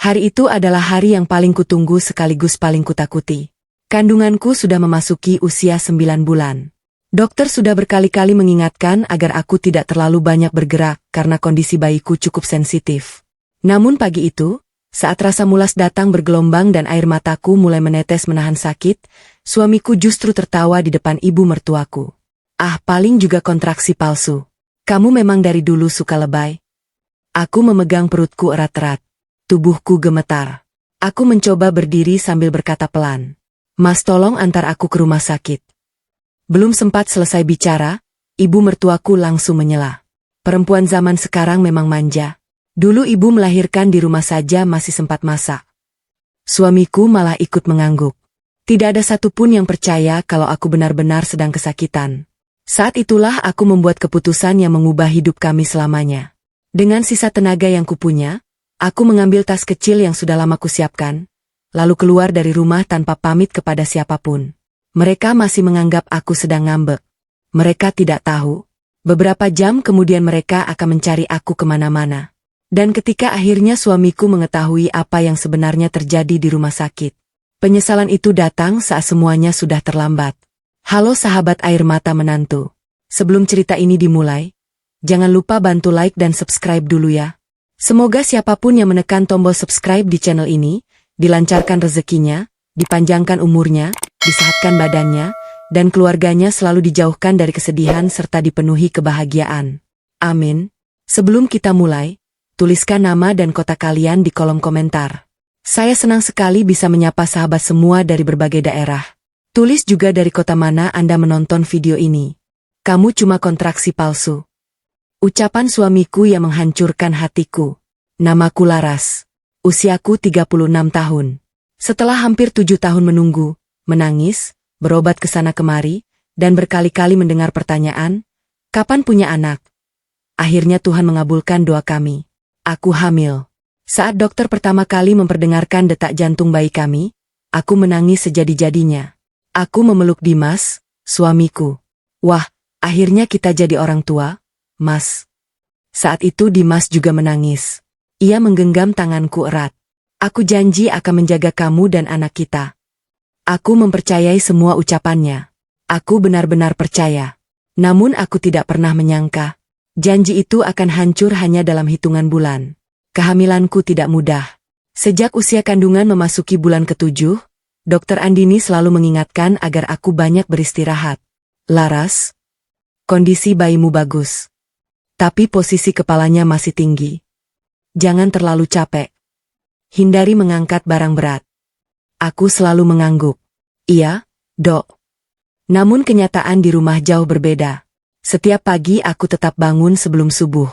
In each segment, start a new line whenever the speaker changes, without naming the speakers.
Hari itu adalah hari yang paling kutunggu sekaligus paling kutakuti. Kandunganku sudah memasuki usia 9 bulan. Dokter sudah berkali-kali mengingatkan agar aku tidak terlalu banyak bergerak karena kondisi bayiku cukup sensitif. Namun pagi itu, saat rasa mulas datang bergelombang dan air mataku mulai menetes menahan sakit, suamiku justru tertawa di depan ibu mertuaku. Ah, paling juga kontraksi palsu. Kamu memang dari dulu suka lebay. Aku memegang perutku erat-erat. Tubuhku gemetar. Aku mencoba berdiri sambil berkata pelan. Mas, tolong antar aku ke rumah sakit. Belum sempat selesai bicara, ibu mertuaku langsung menyela. Perempuan zaman sekarang memang manja. Dulu ibu melahirkan di rumah saja masih sempat masak. Suamiku malah ikut mengangguk. Tidak ada satupun yang percaya kalau aku benar-benar sedang kesakitan. Saat itulah aku membuat keputusan yang mengubah hidup kami selamanya. Dengan sisa tenaga yang kupunya, aku mengambil tas kecil yang sudah lama kusiapkan, lalu keluar dari rumah tanpa pamit kepada siapapun. Mereka masih menganggap aku sedang ngambek. Mereka tidak tahu. Beberapa jam kemudian mereka akan mencari aku kemana-mana. Dan ketika akhirnya suamiku mengetahui apa yang sebenarnya terjadi di rumah sakit, penyesalan itu datang saat semuanya sudah terlambat. Halo sahabat air mata menantu. Sebelum cerita ini dimulai, jangan lupa bantu like dan subscribe dulu ya. Semoga siapapun yang menekan tombol subscribe di channel ini, dilancarkan rezekinya, dipanjangkan umurnya, disehatkan badannya, dan keluarganya selalu dijauhkan dari kesedihan serta dipenuhi kebahagiaan. Amin. Sebelum kita mulai, tuliskan nama dan kota kalian di kolom komentar. Saya senang sekali bisa menyapa sahabat semua dari berbagai daerah. Tulis juga dari kota mana Anda menonton video ini. Kamu cuma kontraksi palsu. Ucapan suamiku yang menghancurkan hatiku. Namaku Laras. Usiaku 36 tahun. Setelah hampir 7 tahun menunggu, menangis, berobat ke sana kemari, dan berkali-kali mendengar pertanyaan, kapan punya anak? Akhirnya Tuhan mengabulkan doa kami. Aku hamil. Saat dokter pertama kali memperdengarkan detak jantung bayi kami, aku menangis sejadi-jadinya. Aku memeluk Dimas, suamiku. Wah, akhirnya kita jadi orang tua, Mas. Saat itu Dimas juga menangis. Ia menggenggam tanganku erat. Aku janji akan menjaga kamu dan anak kita. Aku mempercayai semua ucapannya. Aku benar-benar percaya. Namun aku tidak pernah menyangka janji itu akan hancur hanya dalam hitungan bulan. Kehamilanku tidak mudah. Sejak usia kandungan memasuki bulan ke-7, Dokter Andini selalu mengingatkan agar aku banyak beristirahat. Laras, kondisi bayimu bagus. Tapi posisi kepalanya masih tinggi. Jangan terlalu capek. Hindari mengangkat barang berat. Aku selalu mengangguk. Iya, Dok. Namun kenyataan di rumah jauh berbeda. Setiap pagi aku tetap bangun sebelum subuh.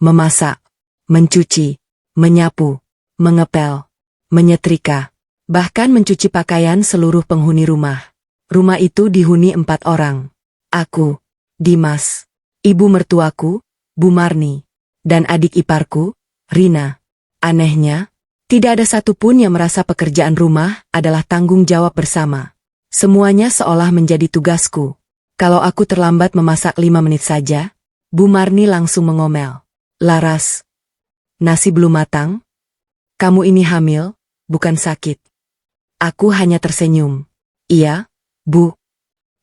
Memasak, mencuci, menyapu, mengepel, menyetrika, bahkan mencuci pakaian seluruh penghuni rumah. Rumah itu dihuni 4 orang. Aku, Dimas, ibu mertuaku, Bu Marni, dan adik iparku, Rina. Anehnya, tidak ada satupun yang merasa pekerjaan rumah adalah tanggung jawab bersama. Semuanya seolah menjadi tugasku. Kalau aku terlambat memasak 5 menit saja, Bu Marni langsung mengomel. Laras, nasi belum matang? Kamu ini hamil, bukan sakit. Aku hanya tersenyum. Iya, Bu.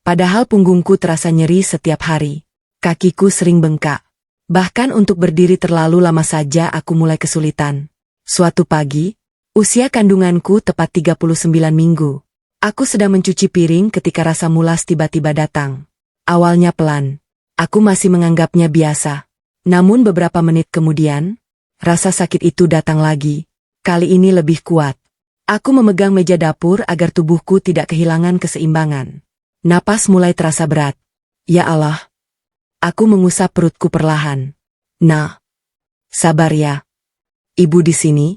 Padahal punggungku terasa nyeri setiap hari. Kakiku sering bengkak. Bahkan untuk berdiri terlalu lama saja aku mulai kesulitan. Suatu pagi, usia kandunganku tepat 39 minggu. Aku sedang mencuci piring ketika rasa mulas tiba-tiba datang. Awalnya pelan. Aku masih menganggapnya biasa. Namun beberapa menit kemudian, rasa sakit itu datang lagi. Kali ini lebih kuat. Aku memegang meja dapur agar tubuhku tidak kehilangan keseimbangan. Napas mulai terasa berat. Ya Allah. Aku mengusap perutku perlahan. Nah, sabar ya. Ibu di sini.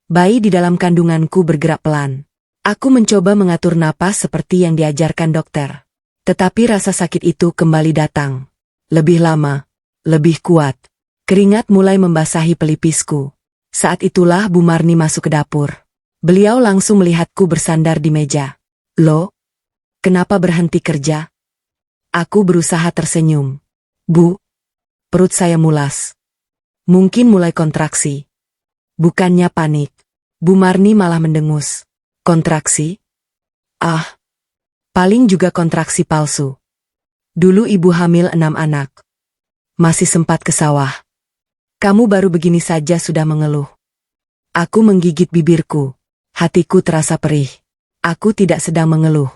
Bayi di dalam kandunganku bergerak pelan. Aku mencoba mengatur napas seperti yang diajarkan dokter. Tetapi rasa sakit itu kembali datang. Lebih lama, lebih kuat. Keringat mulai membasahi pelipisku. Saat itulah Bu Marni masuk ke dapur. Beliau langsung melihatku bersandar di meja. Loh, kenapa berhenti kerja? Aku berusaha tersenyum. Bu, perut saya mulas. Mungkin mulai kontraksi. Bukannya panik. Bu Marni malah mendengus. Kontraksi? Ah, paling juga kontraksi palsu. Dulu ibu hamil 6 anak. Masih sempat ke sawah. Kamu baru begini saja sudah mengeluh. Aku menggigit bibirku. Hatiku terasa perih. Aku tidak sedang mengeluh.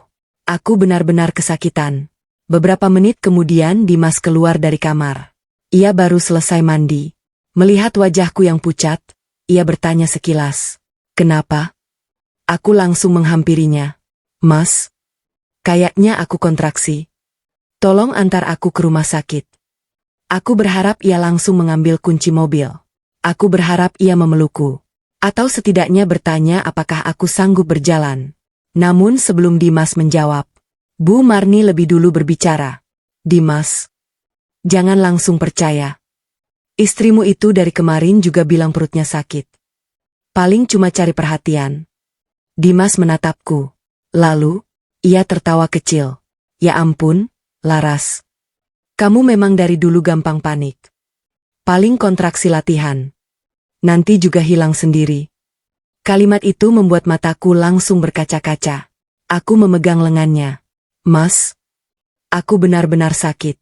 Aku benar-benar kesakitan. Beberapa menit kemudian Dimas keluar dari kamar. Ia baru selesai mandi. Melihat wajahku yang pucat, ia bertanya sekilas. Kenapa? Aku langsung menghampirinya. Mas, kayaknya aku kontraksi. Tolong antar aku ke rumah sakit. Aku berharap ia langsung mengambil kunci mobil. Aku berharap ia memelukku. Atau setidaknya bertanya apakah aku sanggup berjalan. Namun sebelum Dimas menjawab, Bu Marni lebih dulu berbicara. Dimas, jangan langsung percaya. Istrimu itu dari kemarin juga bilang perutnya sakit. Paling cuma cari perhatian. Dimas menatapku. Lalu, ia tertawa kecil. Ya ampun, Laras. Kamu memang dari dulu gampang panik. Paling kontraksi latihan. Nanti juga hilang sendiri. Kalimat itu membuat mataku langsung berkaca-kaca. Aku memegang lengannya. Mas, aku benar-benar sakit.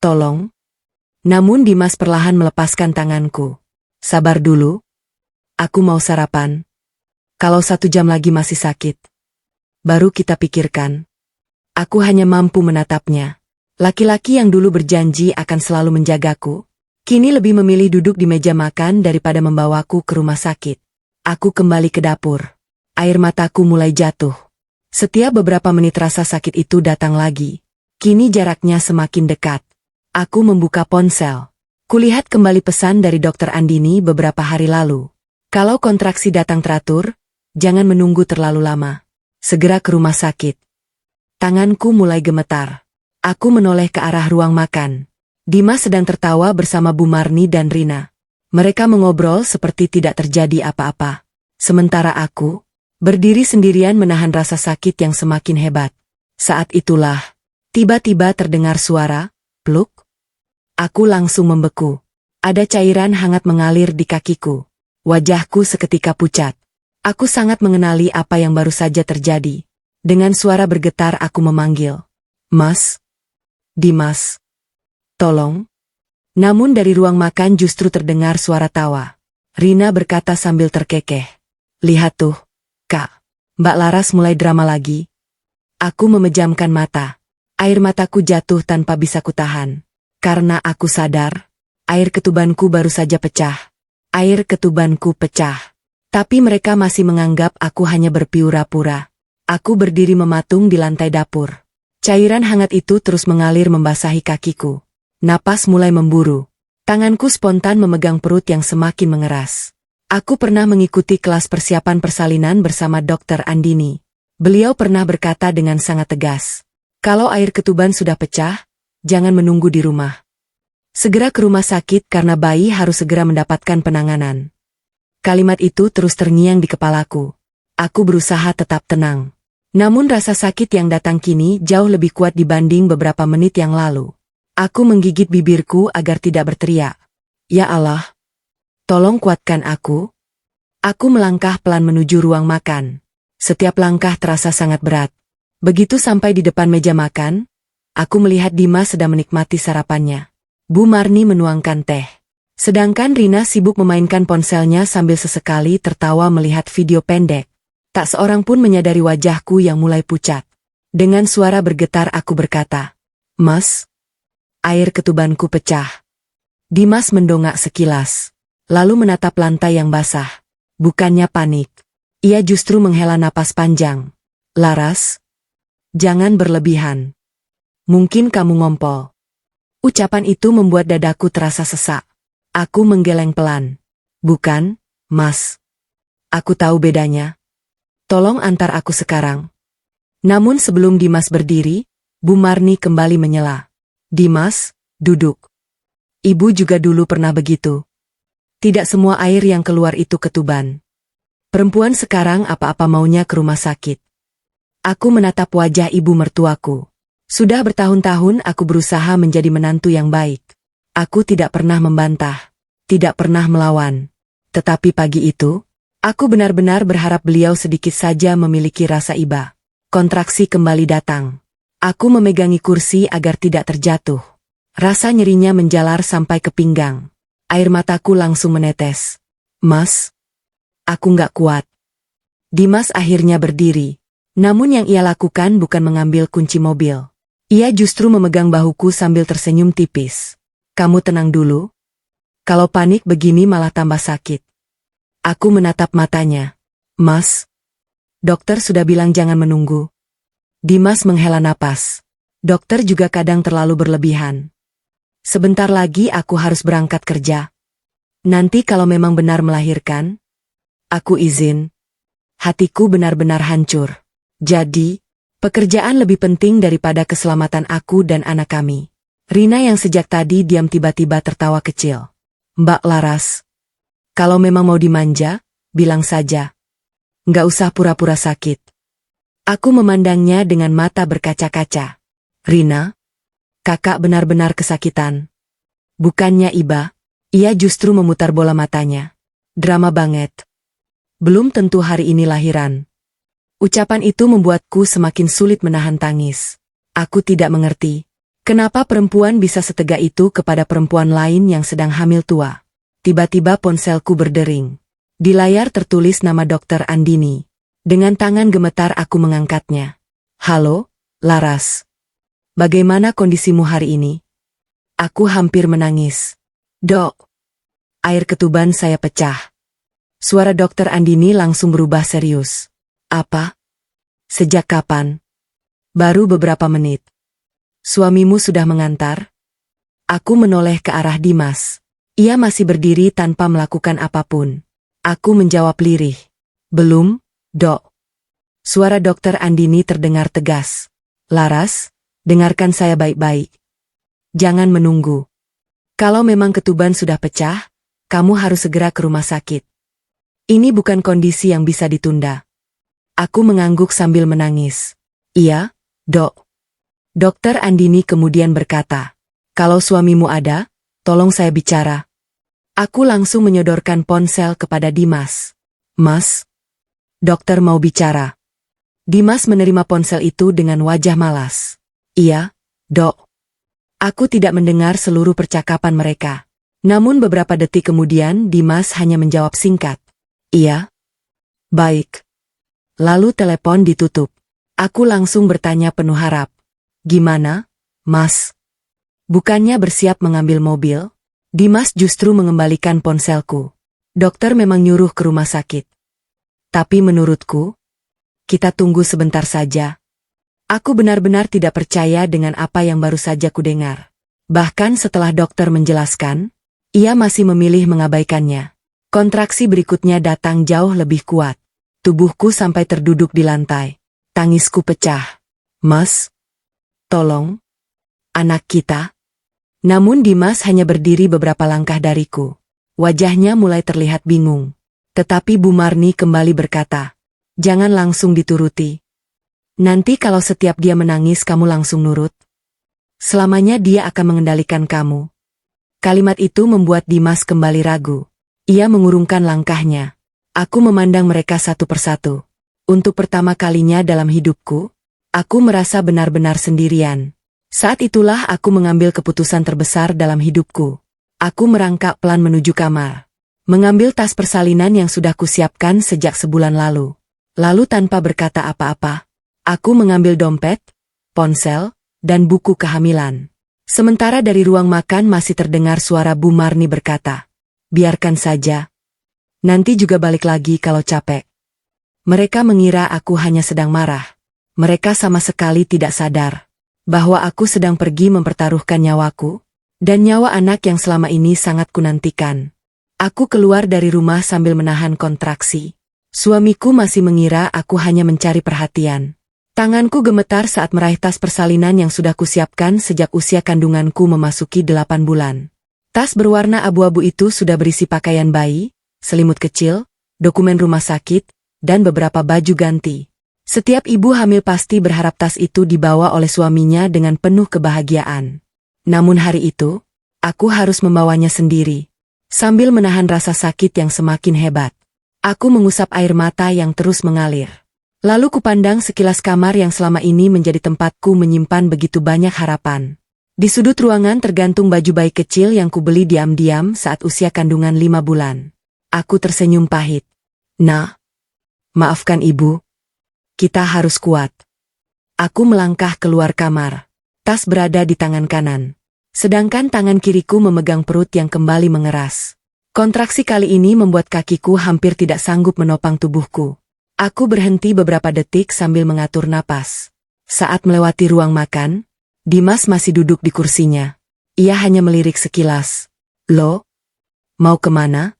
Tolong. Namun Dimas perlahan melepaskan tanganku. Sabar dulu. Aku mau sarapan. Kalau 1 jam lagi masih sakit, baru kita pikirkan. Aku hanya mampu menatapnya. Laki-laki yang dulu berjanji akan selalu menjagaku, kini lebih memilih duduk di meja makan daripada membawaku ke rumah sakit. Aku kembali ke dapur. Air mataku mulai jatuh. Setiap beberapa menit rasa sakit itu datang lagi. Kini jaraknya semakin dekat. Aku membuka ponsel. Kulihat kembali pesan dari Dokter Andini beberapa hari lalu. Kalau kontraksi datang teratur, jangan menunggu terlalu lama. Segera ke rumah sakit. Tanganku mulai gemetar. Aku menoleh ke arah ruang makan. Dimas sedang tertawa bersama Bu Marni dan Rina. Mereka mengobrol seperti tidak terjadi apa-apa. Sementara aku, berdiri sendirian menahan rasa sakit yang semakin hebat. Saat itulah, tiba-tiba terdengar suara, pluk. Aku langsung membeku. Ada cairan hangat mengalir di kakiku. Wajahku seketika pucat. Aku sangat mengenali apa yang baru saja terjadi. Dengan suara bergetar aku memanggil. Mas? Dimas? Tolong? Namun dari ruang makan justru terdengar suara tawa. Rina berkata sambil terkekeh. Lihat tuh, Kak. Mbak Laras mulai drama lagi. Aku memejamkan mata. Air mataku jatuh tanpa bisa kutahan. Karena aku sadar, air ketubanku baru saja pecah. Air ketubanku pecah. Tapi mereka masih menganggap aku hanya berpura-pura. Aku berdiri mematung di lantai dapur. Cairan hangat itu terus mengalir membasahi kakiku. Napas mulai memburu. Tanganku spontan memegang perut yang semakin mengeras. Aku pernah mengikuti kelas persiapan persalinan bersama Dokter Andini. Beliau pernah berkata dengan sangat tegas. Kalau air ketuban sudah pecah, jangan menunggu di rumah. Segera ke rumah sakit karena bayi harus segera mendapatkan penanganan. Kalimat itu terus terngiang di kepalaku. Aku berusaha tetap tenang. Namun rasa sakit yang datang kini jauh lebih kuat dibanding beberapa menit yang lalu. Aku menggigit bibirku agar tidak berteriak. Ya Allah, tolong kuatkan aku. Aku melangkah pelan menuju ruang makan. Setiap langkah terasa sangat berat. Begitu sampai di depan meja makan, aku melihat Dimas sedang menikmati sarapannya. Bu Marni menuangkan teh. Sedangkan Rina sibuk memainkan ponselnya sambil sesekali tertawa melihat video pendek. Tak seorang pun menyadari wajahku yang mulai pucat. Dengan suara bergetar aku berkata, Mas, air ketubanku pecah. Dimas mendongak sekilas, lalu menatap lantai yang basah. Bukannya panik. Ia justru menghela napas panjang. Laras, jangan berlebihan. Mungkin kamu ngompol. Ucapan itu membuat dadaku terasa sesak. Aku menggeleng pelan. Bukan, Mas. Aku tahu bedanya. Tolong antar aku sekarang. Namun sebelum Dimas berdiri, Bu Marni kembali menyela. Dimas, duduk. Ibu juga dulu pernah begitu. Tidak semua air yang keluar itu ketuban. Perempuan sekarang apa-apa maunya ke rumah sakit. Aku menatap wajah ibu mertuaku. Sudah bertahun-tahun aku berusaha menjadi menantu yang baik. Aku tidak pernah membantah, tidak pernah melawan. Tetapi pagi itu, Aku benar-benar berharap beliau sedikit saja memiliki rasa iba. Kontraksi kembali datang. Aku memegangi kursi agar tidak terjatuh. Rasa nyerinya menjalar sampai ke pinggang. Air mataku langsung menetes. Mas, aku nggak kuat. Dimas akhirnya berdiri. Namun yang ia lakukan bukan mengambil kunci mobil. Ia justru memegang bahuku sambil tersenyum tipis. Kamu tenang dulu. Kalau panik begini malah tambah sakit. Aku menatap matanya. Mas, dokter sudah bilang jangan menunggu. Dimas menghela napas. Dokter juga kadang terlalu berlebihan. Sebentar lagi aku harus berangkat kerja. Nanti kalau memang benar melahirkan, aku izin. Hatiku benar-benar hancur. Jadi, pekerjaan lebih penting daripada keselamatan aku dan anak kami. Rina yang sejak tadi diam tiba-tiba tertawa kecil. Mbak Laras, kalau memang mau dimanja, bilang saja. Nggak usah pura-pura sakit. Aku memandangnya dengan mata berkaca-kaca. Rina, kakak benar-benar kesakitan. Bukannya iba, ia justru memutar bola matanya. Drama banget. Belum tentu hari ini lahiran. Ucapan itu membuatku semakin sulit menahan tangis. Aku tidak mengerti. Kenapa perempuan bisa setega itu kepada perempuan lain yang sedang hamil tua? Tiba-tiba ponselku berdering. Di layar tertulis nama Dokter Andini. Dengan tangan gemetar aku mengangkatnya. Halo, Laras. Bagaimana kondisimu hari ini? Aku hampir menangis. Dok. Air ketuban saya pecah. Suara Dokter Andini langsung berubah serius. Apa? Sejak kapan? Baru beberapa menit. Suamimu sudah mengantar? Aku menoleh ke arah Dimas. Ia masih berdiri tanpa melakukan apapun. Aku menjawab lirih. Belum, Dok. Suara Dokter Andini terdengar tegas. Laras, dengarkan saya baik-baik. Jangan menunggu. Kalau memang ketuban sudah pecah, kamu harus segera ke rumah sakit. Ini bukan kondisi yang bisa ditunda. Aku mengangguk sambil menangis. Iya, Dok. Dokter Andini kemudian berkata, kalau suamimu ada, tolong saya bicara. Aku langsung menyodorkan ponsel kepada Dimas. Mas, dokter mau bicara. Dimas menerima ponsel itu dengan wajah malas. Iya, Dok. Aku tidak mendengar seluruh percakapan mereka. Namun beberapa detik kemudian Dimas hanya menjawab singkat. Iya. Baik. Lalu telepon ditutup. Aku langsung bertanya penuh harap. Gimana, Mas? Bukannya bersiap mengambil mobil? Dimas justru mengembalikan ponselku. Dokter memang nyuruh ke rumah sakit. Tapi menurutku, kita tunggu sebentar saja. Aku benar-benar tidak percaya dengan apa yang baru saja kudengar. Bahkan setelah dokter menjelaskan, ia masih memilih mengabaikannya. Kontraksi berikutnya datang jauh lebih kuat. Tubuhku sampai terduduk di lantai. Tangisku pecah. Mas, tolong, anak kita. Namun Dimas hanya berdiri beberapa langkah dariku. Wajahnya mulai terlihat bingung. Tetapi Bu Marni kembali berkata, jangan langsung dituruti. Nanti kalau setiap dia menangis kamu langsung nurut. Selamanya dia akan mengendalikan kamu. Kalimat itu membuat Dimas kembali ragu. Ia mengurungkan langkahnya. Aku memandang mereka satu persatu. Untuk pertama kalinya dalam hidupku, aku merasa benar-benar sendirian. Saat itulah aku mengambil keputusan terbesar dalam hidupku. Aku merangkak pelan menuju kamar. Mengambil tas persalinan yang sudah kusiapkan sejak sebulan lalu. Lalu tanpa berkata apa-apa, aku mengambil dompet, ponsel, dan buku kehamilan. Sementara dari ruang makan masih terdengar suara Bu Marni berkata, biarkan saja. Nanti juga balik lagi kalau capek. Mereka mengira aku hanya sedang marah. Mereka sama sekali tidak sadar bahwa aku sedang pergi mempertaruhkan nyawaku dan nyawa anak yang selama ini sangat kunantikan. Aku keluar dari rumah sambil menahan kontraksi. Suamiku masih mengira aku hanya mencari perhatian. Tanganku gemetar saat meraih tas persalinan yang sudah kusiapkan sejak usia kandunganku memasuki 8 bulan. Tas berwarna abu-abu itu sudah berisi pakaian bayi, selimut kecil, dokumen rumah sakit, dan beberapa baju ganti. Setiap ibu hamil pasti berharap tas itu dibawa oleh suaminya dengan penuh kebahagiaan. Namun hari itu, aku harus membawanya sendiri. Sambil menahan rasa sakit yang semakin hebat. Aku mengusap air mata yang terus mengalir. Lalu kupandang sekilas kamar yang selama ini menjadi tempatku menyimpan begitu banyak harapan. Di sudut ruangan tergantung baju bayi kecil yang kubeli diam-diam saat usia kandungan 5 bulan. Aku tersenyum pahit. Nah, maafkan ibu. Kita harus kuat. Aku melangkah keluar kamar. Tas berada di tangan kanan. Sedangkan tangan kiriku memegang perut yang kembali mengeras. Kontraksi kali ini membuat kakiku hampir tidak sanggup menopang tubuhku. Aku berhenti beberapa detik sambil mengatur napas. Saat melewati ruang makan, Dimas masih duduk di kursinya. Ia hanya melirik sekilas. Lo, mau kemana?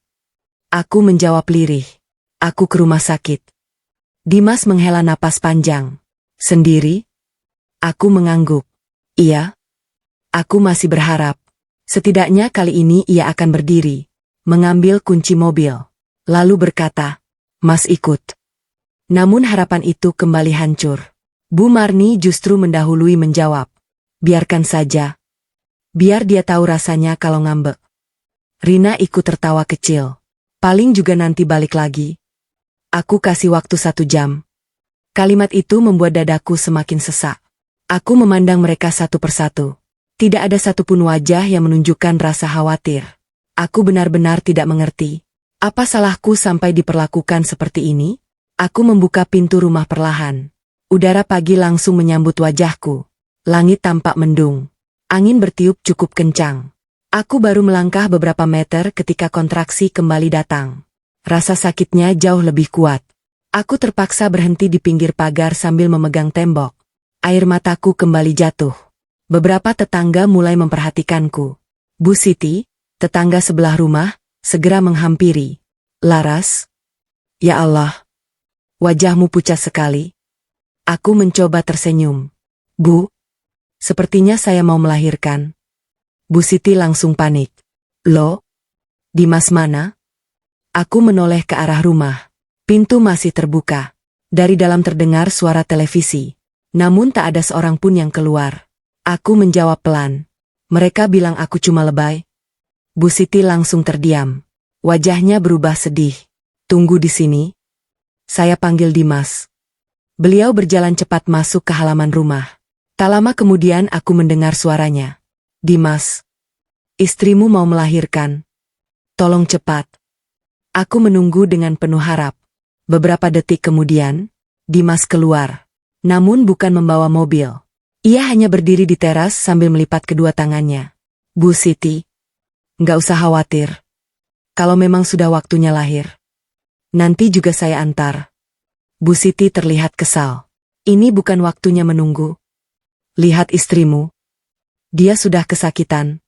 Aku menjawab lirih. Aku ke rumah sakit. Dimas menghela napas panjang. Sendiri? Aku mengangguk. Iya. Aku masih berharap. Setidaknya kali ini ia akan berdiri. Mengambil kunci mobil. Lalu berkata, Mas ikut. Namun harapan itu kembali hancur. Bu Marni justru mendahului menjawab. Biarkan saja. Biar dia tahu rasanya kalau ngambek. Rina ikut tertawa kecil. Paling juga nanti balik lagi. Aku kasih waktu 1 jam. Kalimat itu membuat dadaku semakin sesak. Aku memandang mereka satu persatu. Tidak ada satupun wajah yang menunjukkan rasa khawatir. Aku benar-benar tidak mengerti. Apa salahku sampai diperlakukan seperti ini? Aku membuka pintu rumah perlahan. Udara pagi langsung menyambut wajahku. Langit tampak mendung. Angin bertiup cukup kencang. Aku baru melangkah beberapa meter ketika kontraksi kembali datang. Rasa sakitnya jauh lebih kuat. Aku terpaksa berhenti di pinggir pagar sambil memegang tembok. Air mataku kembali jatuh. Beberapa tetangga mulai memperhatikanku. Bu Siti, tetangga sebelah rumah, segera menghampiri. Laras? Ya Allah. Wajahmu pucat sekali. Aku mencoba tersenyum. Bu, sepertinya saya mau melahirkan. Bu Siti langsung panik. Loh? Dimas mana? Aku menoleh ke arah rumah. Pintu masih terbuka. Dari dalam terdengar suara televisi. Namun tak ada seorang pun yang keluar. Aku menjawab pelan. Mereka bilang aku cuma lebay. Bu Siti langsung terdiam. Wajahnya berubah sedih. Tunggu di sini. Saya panggil Dimas. Beliau berjalan cepat masuk ke halaman rumah. Tak lama kemudian aku mendengar suaranya. Dimas, istrimu mau melahirkan. Tolong cepat. Aku menunggu dengan penuh harap. Beberapa detik kemudian, Dimas keluar. Namun bukan membawa mobil. Ia hanya berdiri di teras sambil melipat kedua tangannya. Bu Siti, nggak usah khawatir. Kalau memang sudah waktunya lahir, nanti juga saya antar. Bu Siti terlihat kesal. Ini bukan waktunya menunggu. Lihat istrimu. Dia sudah kesakitan.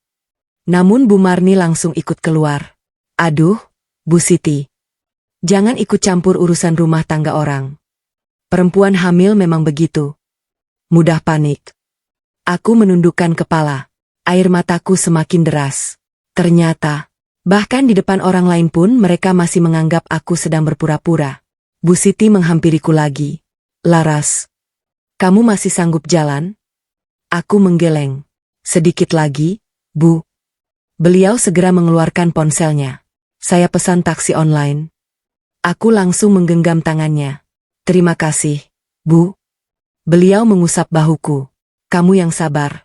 Namun Bu Marni langsung ikut keluar. Aduh, Bu Siti. Jangan ikut campur urusan rumah tangga orang. Perempuan hamil memang begitu. Mudah panik. Aku menundukkan kepala. Air mataku semakin deras. Ternyata, bahkan di depan orang lain pun mereka masih menganggap aku sedang berpura-pura. Bu Siti menghampiriku lagi. Laras, kamu masih sanggup jalan? Aku menggeleng. Sedikit lagi, Bu. Beliau segera mengeluarkan ponselnya. Saya pesan taksi online. Aku langsung menggenggam tangannya. Terima kasih, Bu. Beliau mengusap bahuku. Kamu yang sabar.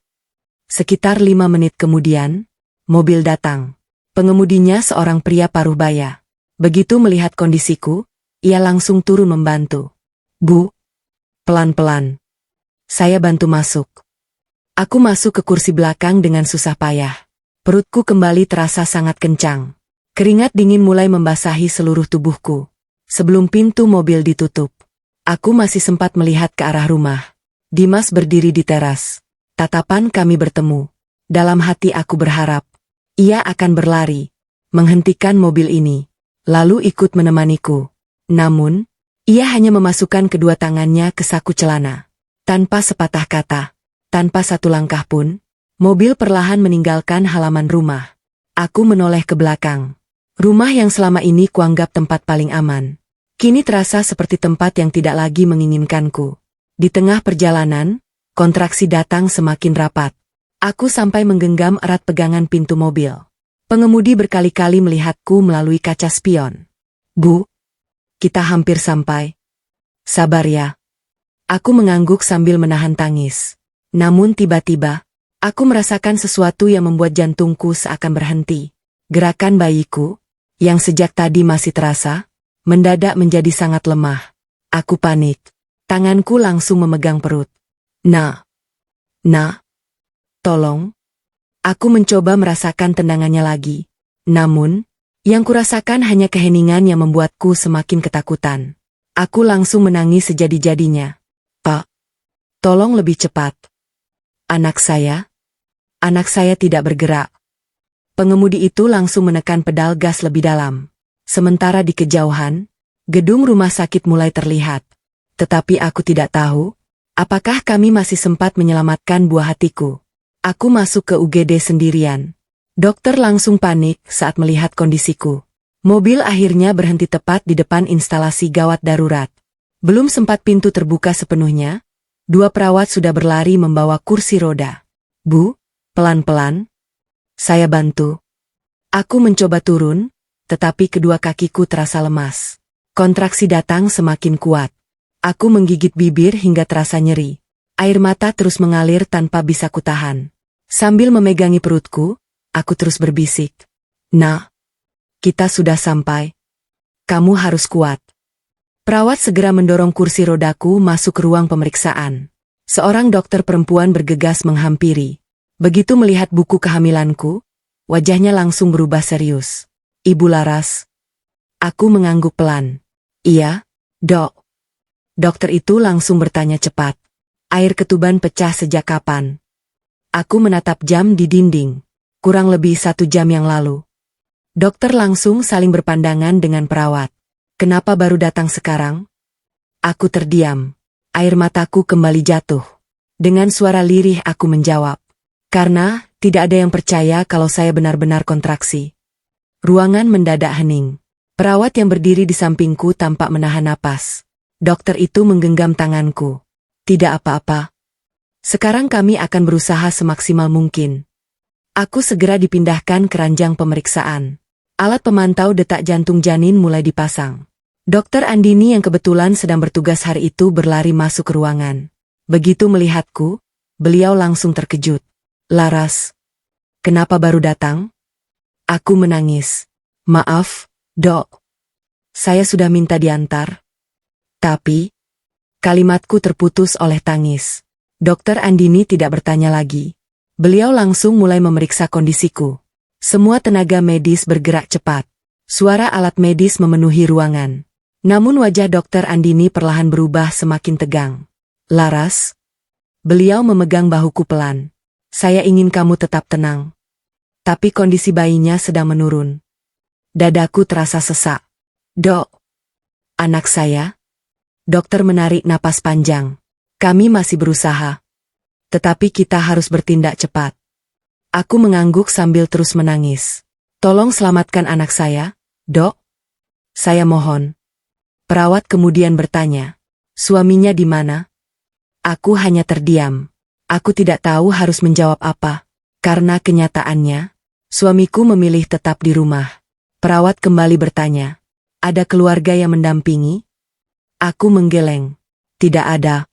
Sekitar 5 menit kemudian, mobil datang. Pengemudinya seorang pria paruh baya. Begitu melihat kondisiku, ia langsung turun membantu. Bu, pelan-pelan. Saya bantu masuk. Aku masuk ke kursi belakang dengan susah payah. Perutku kembali terasa sangat kencang. Keringat dingin mulai membasahi seluruh tubuhku. Sebelum pintu mobil ditutup, aku masih sempat melihat ke arah rumah. Dimas berdiri di teras. Tatapan kami bertemu. Dalam hati aku berharap, ia akan berlari, menghentikan mobil ini, lalu ikut menemaniku. Namun, ia hanya memasukkan kedua tangannya ke saku celana. Tanpa sepatah kata, tanpa satu langkah pun, mobil perlahan meninggalkan halaman rumah. Aku menoleh ke belakang. Rumah yang selama ini kuanggap tempat paling aman, kini terasa seperti tempat yang tidak lagi menginginkanku. Di tengah perjalanan, kontraksi datang semakin rapat. Aku sampai menggenggam erat pegangan pintu mobil. Pengemudi berkali-kali melihatku melalui kaca spion. Bu, Kita hampir sampai. Sabar ya. Aku mengangguk sambil menahan tangis. Namun tiba-tiba, aku merasakan sesuatu yang membuat jantungku seakan berhenti. Gerakan bayiku, yang sejak tadi masih terasa, mendadak menjadi sangat lemah. Aku panik. Tanganku langsung memegang perut. Nak, tolong. Aku mencoba merasakan tendangannya lagi. Namun, yang kurasakan hanya keheningan yang membuatku semakin ketakutan. Aku langsung menangis sejadi-jadinya. Pak, tolong lebih cepat. Anak saya tidak bergerak. Pengemudi itu langsung menekan pedal gas lebih dalam. Sementara di kejauhan, gedung rumah sakit mulai terlihat. Tetapi aku tidak tahu, apakah kami masih sempat menyelamatkan buah hatiku. Aku masuk ke UGD sendirian. Dokter langsung panik saat melihat kondisiku. Mobil akhirnya berhenti tepat di depan instalasi gawat darurat. Belum sempat pintu terbuka sepenuhnya, 2 perawat sudah berlari membawa kursi roda. Bu, pelan-pelan. Saya bantu. Aku mencoba turun, tetapi kedua kakiku terasa lemas. Kontraksi datang semakin kuat. Aku menggigit bibir hingga terasa nyeri. Air mata terus mengalir tanpa bisa kutahan. Sambil memegangi perutku, aku terus berbisik. Nah, kita sudah sampai. Kamu harus kuat. Perawat segera mendorong kursi rodaku masuk ke ruang pemeriksaan. Seorang dokter perempuan bergegas menghampiri. Begitu melihat buku kehamilanku, wajahnya langsung berubah serius. Ibu Laras. Aku mengangguk pelan. Iya, dok. Dokter itu langsung bertanya cepat. Air ketuban pecah sejak kapan? Aku menatap jam di dinding. Kurang lebih 1 jam yang lalu. Dokter langsung saling berpandangan dengan perawat. Kenapa baru datang sekarang? Aku terdiam. Air mataku kembali jatuh. Dengan suara lirih aku menjawab. Karena tidak ada yang percaya kalau saya benar-benar kontraksi. Ruangan mendadak hening. Perawat yang berdiri di sampingku tampak menahan napas. Dokter itu menggenggam tanganku. Tidak apa-apa. Sekarang kami akan berusaha semaksimal mungkin. Aku segera dipindahkan ke ranjang pemeriksaan. Alat pemantau detak jantung janin mulai dipasang. Dokter Andini yang kebetulan sedang bertugas hari itu berlari masuk ke ruangan. Begitu melihatku, beliau langsung terkejut. Laras, kenapa baru datang? Aku menangis. Maaf, dok. Saya sudah minta diantar. Tapi, kalimatku terputus oleh tangis. Dokter Andini tidak bertanya lagi. Beliau langsung mulai memeriksa kondisiku. Semua tenaga medis bergerak cepat. Suara alat medis memenuhi ruangan. Namun wajah dokter Andini perlahan berubah semakin tegang. Laras, beliau memegang bahuku pelan. Saya ingin kamu tetap tenang. Tapi kondisi bayinya sedang menurun. Dadaku terasa sesak. Dok, anak saya? Dokter menarik napas panjang. Kami masih berusaha. Tetapi kita harus bertindak cepat. Aku mengangguk sambil terus menangis. Tolong selamatkan anak saya, dok. Saya mohon. Perawat kemudian bertanya. Suaminya di mana? Aku hanya terdiam. Aku tidak tahu harus menjawab apa. Karena kenyataannya, suamiku memilih tetap di rumah. Perawat kembali bertanya. Ada keluarga yang mendampingi? Aku menggeleng. Tidak ada.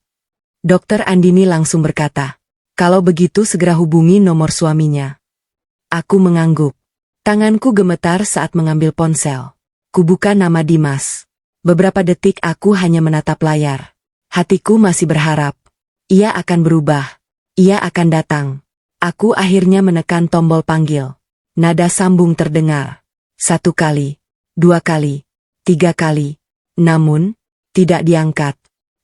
Dokter Andini langsung berkata, kalau begitu segera hubungi nomor suaminya. Aku mengangguk. Tanganku gemetar saat mengambil ponsel. Kubuka nama Dimas. Beberapa detik aku hanya menatap layar. Hatiku masih berharap. Ia akan berubah. Ia akan datang. Aku akhirnya menekan tombol panggil. Nada sambung terdengar. 1 kali, 2 kali, 3 kali. Namun, tidak diangkat.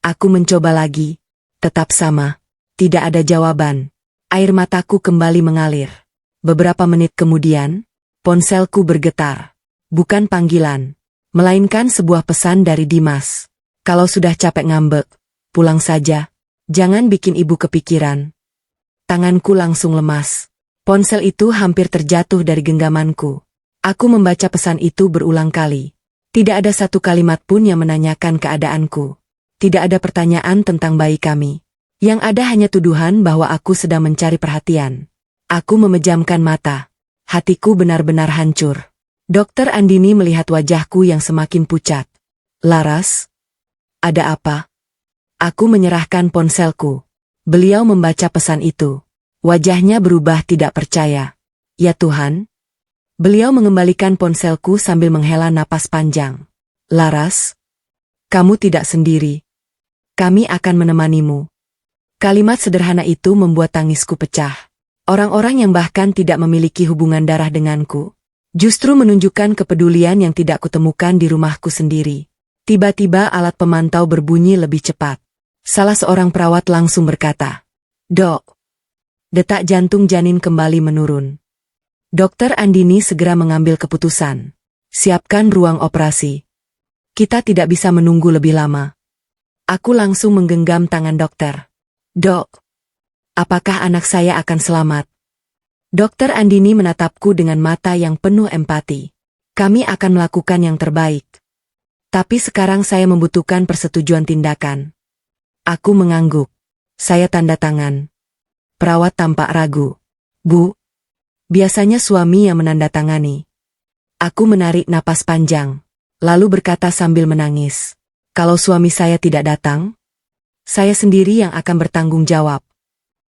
Aku mencoba lagi. Tetap sama. Tidak ada jawaban. Air mataku kembali mengalir. Beberapa menit kemudian, ponselku bergetar. Bukan panggilan, melainkan sebuah pesan dari Dimas. Kalau sudah capek ngambek, pulang saja. Jangan bikin ibu kepikiran. Tanganku langsung lemas. Ponsel itu hampir terjatuh dari genggamanku. Aku membaca pesan itu berulang kali. Tidak ada satu kalimat pun yang menanyakan keadaanku. Tidak ada pertanyaan tentang bayi kami. Yang ada hanya tuduhan bahwa aku sedang mencari perhatian. Aku memejamkan mata. Hatiku benar-benar hancur. Dokter Andini melihat wajahku yang semakin pucat. Laras? Ada apa? Aku menyerahkan ponselku. Beliau membaca pesan itu. Wajahnya berubah tidak percaya. Ya Tuhan. Beliau mengembalikan ponselku sambil menghela napas panjang. Laras? Kamu tidak sendiri. Kami akan menemanimu. Kalimat sederhana itu membuat tangisku pecah. Orang-orang yang bahkan tidak memiliki hubungan darah denganku, justru menunjukkan kepedulian yang tidak kutemukan di rumahku sendiri. Tiba-tiba alat pemantau berbunyi lebih cepat. Salah seorang perawat langsung berkata, "Dok." Detak jantung janin kembali menurun. Dokter Andini segera mengambil keputusan. Siapkan ruang operasi. Kita tidak bisa menunggu lebih lama. Aku langsung menggenggam tangan dokter. Dok, apakah anak saya akan selamat? Dokter Andini menatapku dengan mata yang penuh empati. Kami akan melakukan yang terbaik. Tapi sekarang saya membutuhkan persetujuan tindakan. Aku mengangguk. Saya tanda tangan. Perawat tampak ragu. Bu, biasanya suami yang menandatangani. Aku menarik napas panjang, lalu berkata sambil menangis. Kalau suami saya tidak datang, saya sendiri yang akan bertanggung jawab.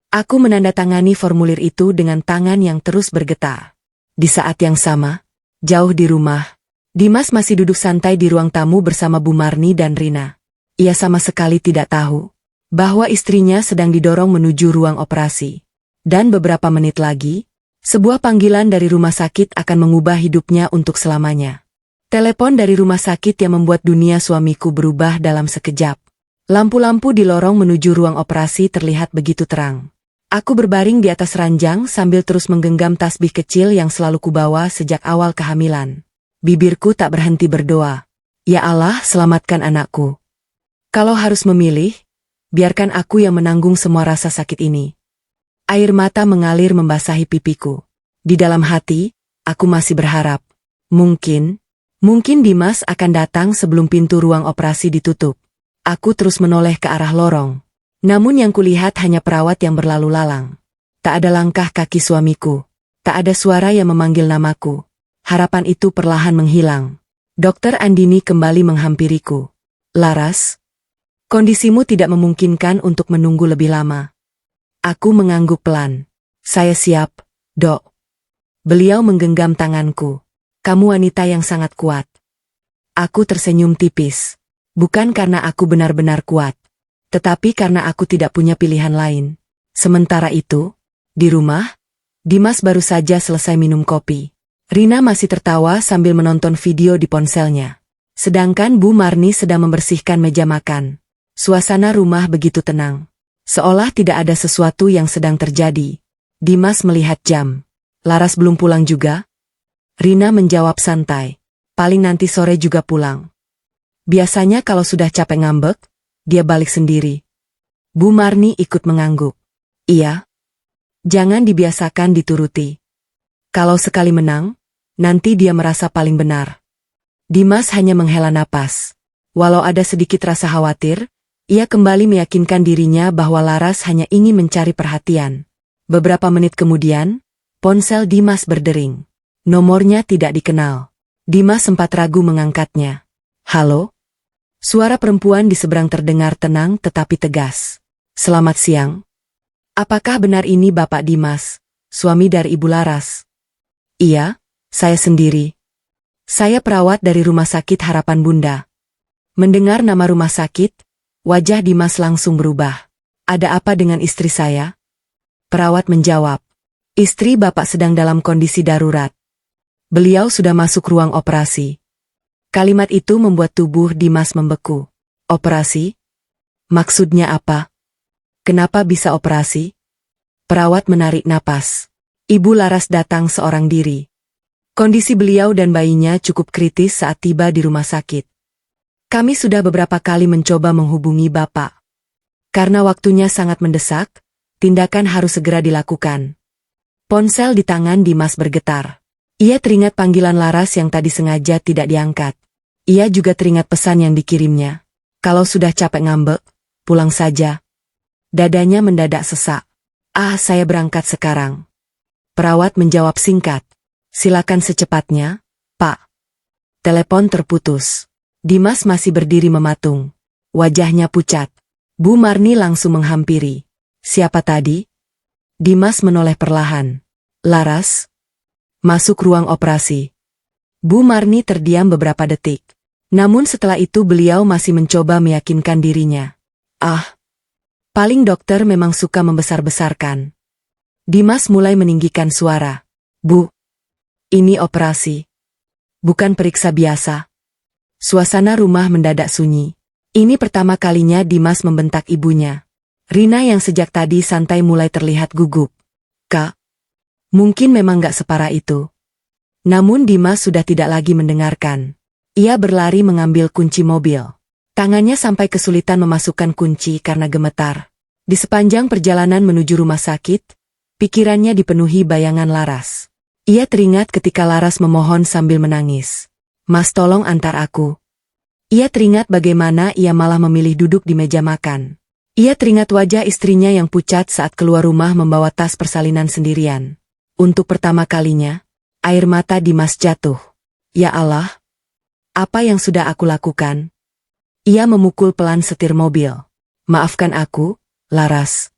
Aku menandatangani formulir itu dengan tangan yang terus bergetar. Di saat yang sama, jauh di rumah, Dimas masih duduk santai di ruang tamu bersama Bu Marni dan Rina. Ia sama sekali tidak tahu bahwa istrinya sedang didorong menuju ruang operasi. Dan beberapa menit lagi, sebuah panggilan dari rumah sakit akan mengubah hidupnya untuk selamanya. Telepon dari rumah sakit yang membuat dunia suamiku berubah dalam sekejap. Lampu-lampu di lorong menuju ruang operasi terlihat begitu terang. Aku berbaring di atas ranjang sambil terus menggenggam tasbih kecil yang selalu kubawa sejak awal kehamilan. Bibirku tak berhenti berdoa. Ya Allah, selamatkan anakku. Kalau harus memilih, biarkan aku yang menanggung semua rasa sakit ini. Air mata mengalir membasahi pipiku. Di dalam hati, aku masih berharap. Mungkin Dimas akan datang sebelum pintu ruang operasi ditutup. Aku terus menoleh ke arah lorong. Namun yang kulihat hanya perawat yang berlalu lalang. Tak ada langkah kaki suamiku. Tak ada suara yang memanggil namaku. Harapan itu perlahan menghilang. Dokter Andini kembali menghampiriku. Laras, kondisimu tidak memungkinkan untuk menunggu lebih lama. Aku mengangguk pelan. Saya siap, Dok. Beliau menggenggam tanganku. Kamu wanita yang sangat kuat. Aku tersenyum tipis. Bukan karena aku benar-benar kuat, tetapi karena aku tidak punya pilihan lain. Sementara itu, di rumah, Dimas baru saja selesai minum kopi. Rina masih tertawa sambil menonton video di ponselnya. Sedangkan Bu Marni sedang membersihkan meja makan. Suasana rumah begitu tenang. Seolah tidak ada sesuatu yang sedang terjadi. Dimas melihat jam. Laras belum pulang juga? Rina menjawab santai. Paling nanti sore juga pulang. Biasanya kalau sudah capek ngambek, dia balik sendiri. Bu Marni ikut mengangguk. Iya. Jangan dibiasakan dituruti. Kalau sekali menang, nanti dia merasa paling benar. Dimas hanya menghela napas. Walau ada sedikit rasa khawatir, ia kembali meyakinkan dirinya bahwa Laras hanya ingin mencari perhatian. Beberapa menit kemudian, ponsel Dimas berdering. Nomornya tidak dikenal. Dimas sempat ragu mengangkatnya. Halo? Suara perempuan di seberang terdengar tenang tetapi tegas. Selamat siang. Apakah benar ini Bapak Dimas, suami dari Ibu Laras? Iya, saya sendiri. Saya perawat dari Rumah Sakit Harapan Bunda. Mendengar nama rumah sakit, wajah Dimas langsung berubah. Ada apa dengan istri saya? Perawat menjawab. Istri Bapak sedang dalam kondisi darurat. Beliau sudah masuk ruang operasi. Kalimat itu membuat tubuh Dimas membeku. Operasi? Maksudnya apa? Kenapa bisa operasi? Perawat menarik napas. Ibu Laras datang seorang diri. Kondisi beliau dan bayinya cukup kritis saat tiba di rumah sakit. Kami sudah beberapa kali mencoba menghubungi Bapak. Karena waktunya sangat mendesak, tindakan harus segera dilakukan. Ponsel di tangan Dimas bergetar. Ia teringat panggilan Laras yang tadi sengaja tidak diangkat. Ia juga teringat pesan yang dikirimnya. Kalau sudah capek ngambek, pulang saja. Dadanya mendadak sesak. Saya berangkat sekarang. Perawat menjawab singkat. Silakan secepatnya, Pak. Telepon terputus. Dimas masih berdiri mematung. Wajahnya pucat. Bu Marni langsung menghampiri. Siapa tadi? Dimas menoleh perlahan. Laras? Masuk ruang operasi. Bu Marni terdiam beberapa detik. Namun setelah itu beliau masih mencoba meyakinkan dirinya. Paling dokter memang suka membesar-besarkan. Dimas mulai meninggikan suara. Bu, ini operasi. Bukan periksa biasa. Suasana rumah mendadak sunyi. Ini pertama kalinya Dimas membentak ibunya. Rina yang sejak tadi santai mulai terlihat gugup. Kak, mungkin memang gak separah itu. Namun Dimas sudah tidak lagi mendengarkan. Ia berlari mengambil kunci mobil. Tangannya sampai kesulitan memasukkan kunci karena gemetar. Di sepanjang perjalanan menuju rumah sakit, pikirannya dipenuhi bayangan Laras. Ia teringat ketika Laras memohon sambil menangis. Mas, tolong antar aku. Ia teringat bagaimana ia malah memilih duduk di meja makan. Ia teringat wajah istrinya yang pucat saat keluar rumah membawa tas persalinan sendirian. Untuk pertama kalinya, air mata Dimas jatuh. Ya Allah, apa yang sudah aku lakukan? Ia memukul pelan setir mobil. Maafkan aku, Laras.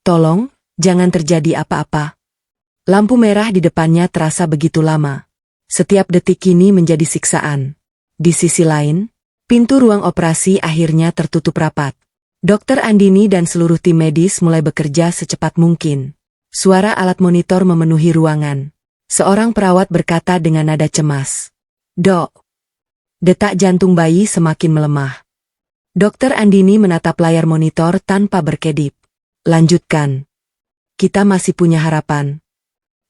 Tolong, jangan terjadi apa-apa. Lampu merah di depannya terasa begitu lama. Setiap detik ini menjadi siksaan. Di sisi lain, pintu ruang operasi akhirnya tertutup rapat. Dokter Andini dan seluruh tim medis mulai bekerja secepat mungkin. Suara alat monitor memenuhi ruangan. Seorang perawat berkata dengan nada cemas. Dok. Detak jantung bayi semakin melemah. Dokter Andini menatap layar monitor tanpa berkedip. Lanjutkan. Kita masih punya harapan.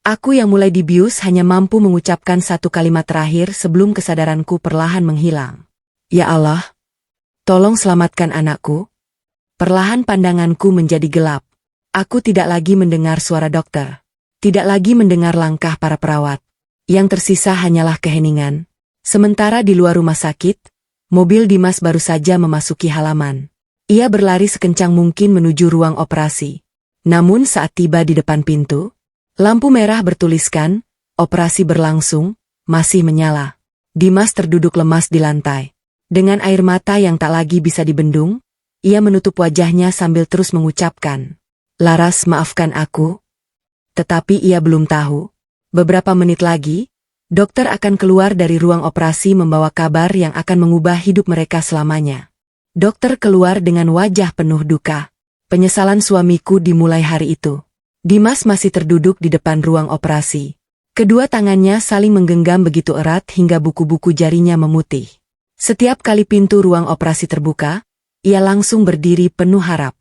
Aku yang mulai dibius hanya mampu mengucapkan satu kalimat terakhir sebelum kesadaranku perlahan menghilang. Ya Allah, tolong selamatkan anakku. Perlahan pandanganku menjadi gelap. Aku tidak lagi mendengar suara dokter. Tidak lagi mendengar langkah para perawat. Yang tersisa hanyalah keheningan. Sementara di luar rumah sakit, mobil Dimas baru saja memasuki halaman. Ia berlari sekencang mungkin menuju ruang operasi. Namun saat tiba di depan pintu, lampu merah bertuliskan, operasi berlangsung, masih menyala. Dimas terduduk lemas di lantai. Dengan air mata yang tak lagi bisa dibendung, ia menutup wajahnya sambil terus mengucapkan, Laras, maafkan aku. Tetapi ia belum tahu. Beberapa menit lagi, dokter akan keluar dari ruang operasi membawa kabar yang akan mengubah hidup mereka selamanya. Dokter keluar dengan wajah penuh duka. Penyesalan suamiku dimulai hari itu. Dimas masih terduduk di depan ruang operasi. Kedua tangannya saling menggenggam begitu erat hingga buku-buku jarinya memutih. Setiap kali pintu ruang operasi terbuka, ia langsung berdiri penuh harap.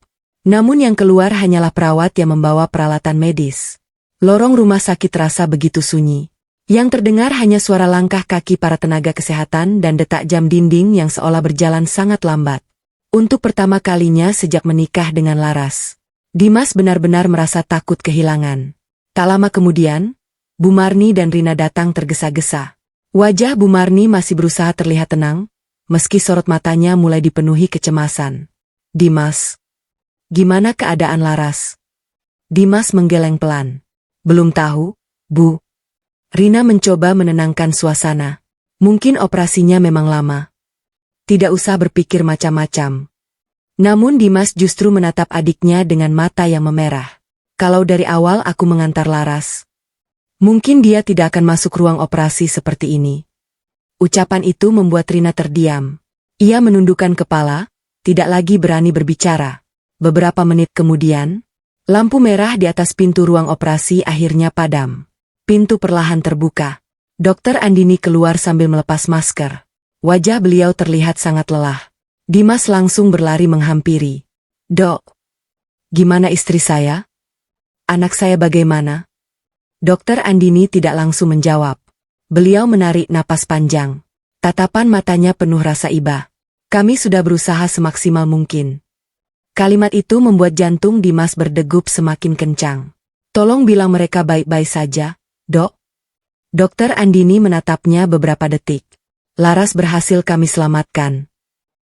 Namun yang keluar hanyalah perawat yang membawa peralatan medis. Lorong rumah sakit terasa begitu sunyi. Yang terdengar hanya suara langkah kaki para tenaga kesehatan dan detak jam dinding yang seolah berjalan sangat lambat. Untuk pertama kalinya sejak menikah dengan Laras, Dimas benar-benar merasa takut kehilangan. Tak lama kemudian, Bu Marni dan Rina datang tergesa-gesa. Wajah Bu Marni masih berusaha terlihat tenang, meski sorot matanya mulai dipenuhi kecemasan. Dimas, gimana keadaan Laras? Dimas menggeleng pelan. Belum tahu, Bu. Rina mencoba menenangkan suasana. Mungkin operasinya memang lama. Tidak usah berpikir macam-macam. Namun Dimas justru menatap adiknya dengan mata yang memerah. Kalau dari awal aku mengantar Laras, mungkin dia tidak akan masuk ruang operasi seperti ini. Ucapan itu membuat Rina terdiam. Ia menundukkan kepala, tidak lagi berani berbicara. Beberapa menit kemudian, lampu merah di atas pintu ruang operasi akhirnya padam. Pintu perlahan terbuka. Dokter Andini keluar sambil melepas masker. Wajah beliau terlihat sangat lelah. Dimas langsung berlari menghampiri. Dok, gimana istri saya? Anak saya bagaimana? Dokter Andini tidak langsung menjawab. Beliau menarik napas panjang. Tatapan matanya penuh rasa iba. Kami sudah berusaha semaksimal mungkin. Kalimat itu membuat jantung Dimas berdegup semakin kencang. Tolong bilang mereka baik-baik saja, Dok. Dokter Andini menatapnya beberapa detik. Laras berhasil kami selamatkan.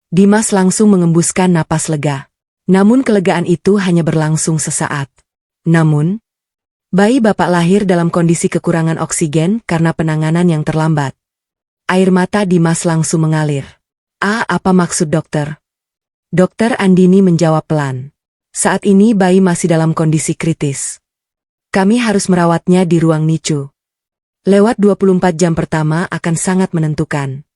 Dimas langsung mengembuskan napas lega. Namun kelegaan itu hanya berlangsung sesaat. Namun, bayi bapak lahir dalam kondisi kekurangan oksigen karena penanganan yang terlambat. Air mata Dimas langsung mengalir. Apa maksud dokter? Dokter Andini menjawab pelan. Saat ini bayi masih dalam kondisi kritis. Kami harus merawatnya di ruang NICU. Lewat 24 jam pertama akan sangat menentukan.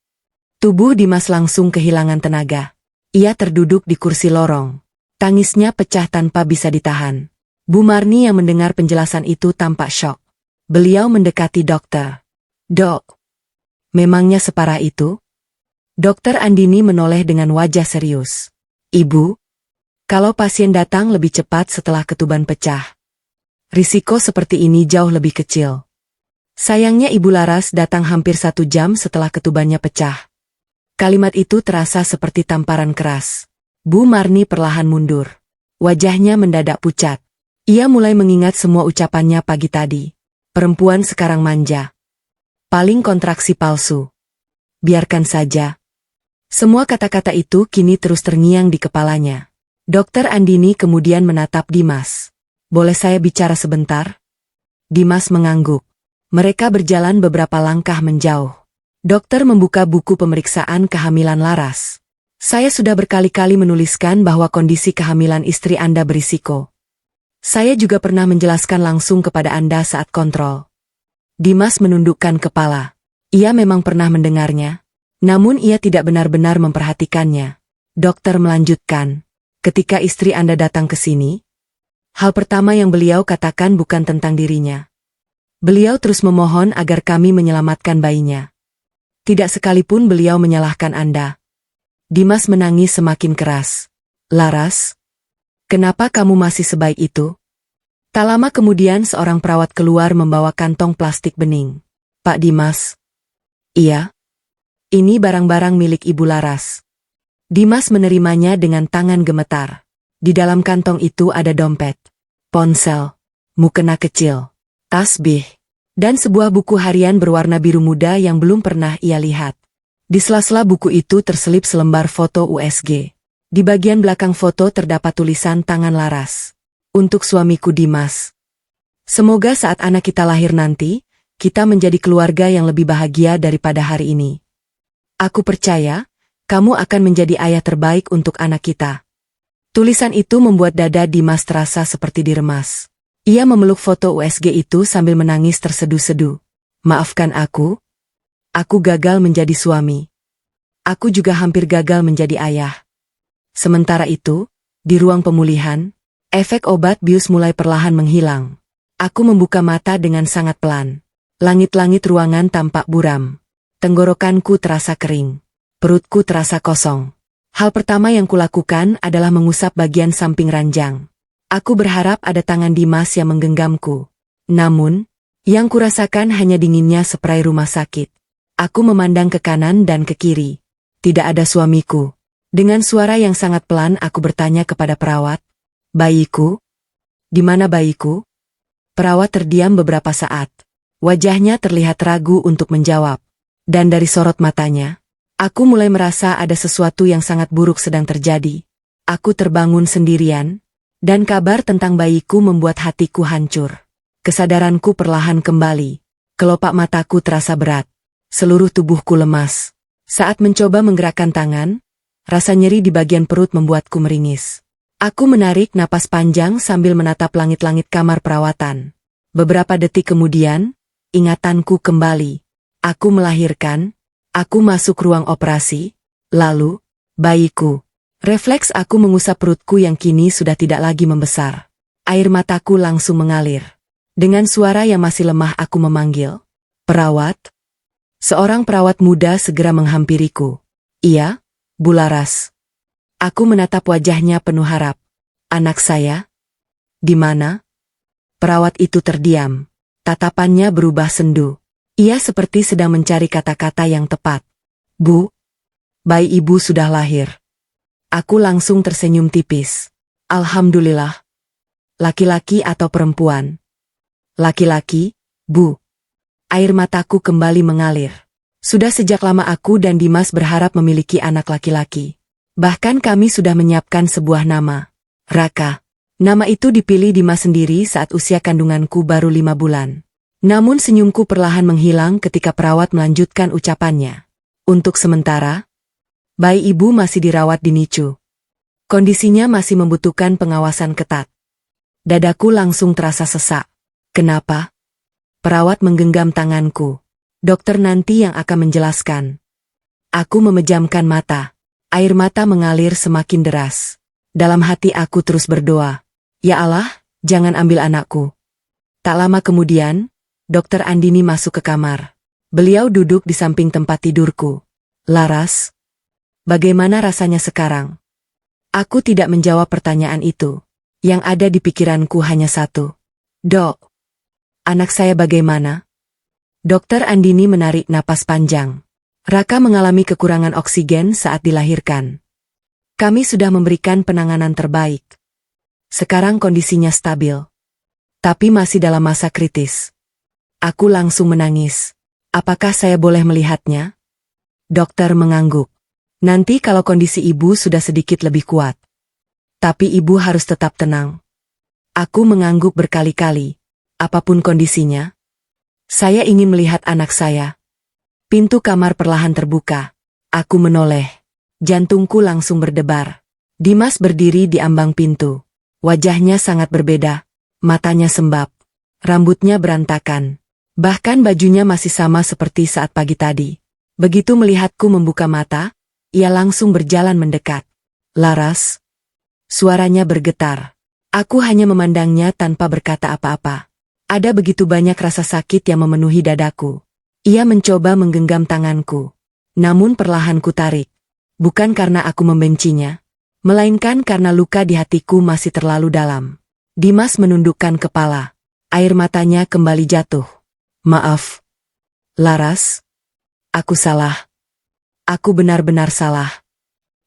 Tubuh Dimas langsung kehilangan tenaga. Ia terduduk di kursi lorong. Tangisnya pecah tanpa bisa ditahan. Bu Marni yang mendengar penjelasan itu tampak syok. Beliau mendekati dokter. Dok, memangnya separah itu? Dokter Andini menoleh dengan wajah serius. Ibu, kalau pasien datang lebih cepat setelah ketuban pecah, risiko seperti ini jauh lebih kecil. Sayangnya Ibu Laras datang hampir 1 jam setelah ketubannya pecah. Kalimat itu terasa seperti tamparan keras. Bu Marni perlahan mundur. Wajahnya mendadak pucat. Ia mulai mengingat semua ucapannya pagi tadi. Perempuan sekarang manja. Paling kontraksi palsu. Biarkan saja. Semua kata-kata itu kini terus terngiang di kepalanya. Dokter Andini kemudian menatap Dimas. Boleh saya bicara sebentar? Dimas mengangguk. Mereka berjalan beberapa langkah menjauh. Dokter membuka buku pemeriksaan kehamilan Laras. Saya sudah berkali-kali menuliskan bahwa kondisi kehamilan istri Anda berisiko. Saya juga pernah menjelaskan langsung kepada Anda saat kontrol. Dimas menundukkan kepala. Ia memang pernah mendengarnya. Namun ia tidak benar-benar memperhatikannya. Dokter melanjutkan. Ketika istri Anda datang ke sini, hal pertama yang beliau katakan bukan tentang dirinya. Beliau terus memohon agar kami menyelamatkan bayinya. Tidak sekalipun beliau menyalahkan Anda. Dimas menangis semakin keras. Laras, kenapa kamu masih sebaik itu? Tak lama kemudian seorang perawat keluar membawa kantong plastik bening. Pak Dimas. Iya. Ini barang-barang milik Ibu Laras. Dimas menerimanya dengan tangan gemetar. Di dalam kantong itu ada dompet, ponsel, mukena kecil, tasbih, dan sebuah buku harian berwarna biru muda yang belum pernah ia lihat. Di sela-sela buku itu terselip selembar foto USG. Di bagian belakang foto terdapat tulisan tangan Laras. Untuk suamiku Dimas. Semoga saat anak kita lahir nanti, kita menjadi keluarga yang lebih bahagia daripada hari ini. Aku percaya, kamu akan menjadi ayah terbaik untuk anak kita. Tulisan itu membuat dada Dimas terasa seperti diremas. Ia memeluk foto USG itu sambil menangis terseduh-seduh. Maafkan aku gagal menjadi suami. Aku juga hampir gagal menjadi ayah. Sementara itu, di ruang pemulihan, efek obat bius mulai perlahan menghilang. Aku membuka mata dengan sangat pelan. Langit-langit ruangan tampak buram. Tenggorokanku terasa kering. Perutku terasa kosong. Hal pertama yang kulakukan adalah mengusap bagian samping ranjang. Aku berharap ada tangan Dimas yang menggenggamku. Namun, yang kurasakan hanya dinginnya spray rumah sakit. Aku memandang ke kanan dan ke kiri. Tidak ada suamiku. Dengan suara yang sangat pelan aku bertanya kepada perawat. Bayiku? Di mana bayiku? Perawat terdiam beberapa saat. Wajahnya terlihat ragu untuk menjawab. Dan dari sorot matanya, aku mulai merasa ada sesuatu yang sangat buruk sedang terjadi. Aku terbangun sendirian, dan kabar tentang bayiku membuat hatiku hancur. Kesadaranku perlahan kembali. Kelopak mataku terasa berat. Seluruh tubuhku lemas. Saat mencoba menggerakkan tangan, rasa nyeri di bagian perut membuatku meringis. Aku menarik napas panjang sambil menatap langit-langit kamar perawatan. Beberapa detik kemudian, ingatanku kembali. Aku melahirkan, aku masuk ruang operasi, lalu, bayiku. Refleks aku mengusap perutku yang kini sudah tidak lagi membesar. Air mataku langsung mengalir. Dengan suara yang masih lemah aku memanggil. Perawat? Seorang perawat muda segera menghampiriku. Iya, Bu Laras. Aku menatap wajahnya penuh harap. Anak saya? Di mana? Perawat itu terdiam. Tatapannya berubah sendu. Ia seperti sedang mencari kata-kata yang tepat. Bu, bayi ibu sudah lahir. Aku langsung tersenyum tipis. Alhamdulillah. Laki-laki atau perempuan? Laki-laki, Bu. Air mataku kembali mengalir. Sudah sejak lama aku dan Dimas berharap memiliki anak laki-laki. Bahkan kami sudah menyiapkan sebuah nama. Raka. Nama itu dipilih Dimas sendiri saat usia kandunganku baru 5 bulan. Namun senyumku perlahan menghilang ketika perawat melanjutkan ucapannya. Untuk sementara, Bayi ibu masih dirawat di NICU. Kondisinya masih membutuhkan pengawasan ketat. Dadaku langsung terasa sesak. Kenapa? Perawat menggenggam tanganku. Dokter nanti yang akan menjelaskan. Aku memejamkan mata. Air mata mengalir semakin deras. Dalam hati aku terus berdoa. Ya Allah, jangan ambil anakku. Tak lama kemudian, Dokter Andini masuk ke kamar. Beliau duduk di samping tempat tidurku. Laras, bagaimana rasanya sekarang? Aku tidak menjawab pertanyaan itu. Yang ada di pikiranku hanya satu. Dok, anak saya bagaimana? Dokter Andini menarik napas panjang. Raka mengalami kekurangan oksigen saat dilahirkan. Kami sudah memberikan penanganan terbaik. Sekarang kondisinya stabil. Tapi masih dalam masa kritis. Aku langsung menangis. Apakah saya boleh melihatnya? Dokter mengangguk. Nanti kalau kondisi ibu sudah sedikit lebih kuat. Tapi ibu harus tetap tenang. Aku mengangguk berkali-kali. Apapun kondisinya, saya ingin melihat anak saya. Pintu kamar perlahan terbuka. Aku menoleh. Jantungku langsung berdebar. Dimas berdiri di ambang pintu. Wajahnya sangat berbeda. Matanya sembab. Rambutnya berantakan. Bahkan bajunya masih sama seperti saat pagi tadi. Begitu melihatku membuka mata, ia langsung berjalan mendekat. Laras. Suaranya bergetar. Aku hanya memandangnya tanpa berkata apa-apa. Ada begitu banyak rasa sakit yang memenuhi dadaku. Ia mencoba menggenggam tanganku. Namun perlahan ku tarik. Bukan karena aku membencinya, melainkan karena luka di hatiku masih terlalu dalam. Dimas menundukkan kepala. Air matanya kembali jatuh. Maaf. Laras. Aku salah. Aku benar-benar salah.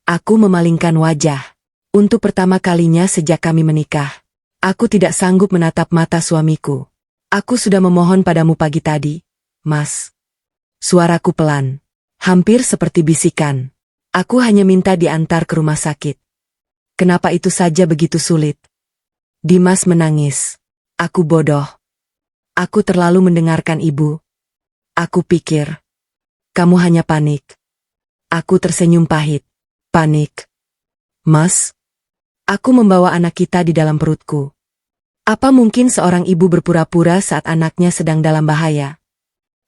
Aku memalingkan wajah. Untuk pertama kalinya sejak kami menikah, aku tidak sanggup menatap mata suamiku. Aku sudah memohon padamu pagi tadi, Mas. Suaraku pelan. Hampir seperti bisikan. Aku hanya minta diantar ke rumah sakit. Kenapa itu saja begitu sulit? Dimas menangis. Aku bodoh. Aku terlalu mendengarkan ibu. Aku pikir. Kamu hanya panik. Aku tersenyum pahit. Panik. Mas. Aku membawa anak kita di dalam perutku. Apa mungkin seorang ibu berpura-pura saat anaknya sedang dalam bahaya?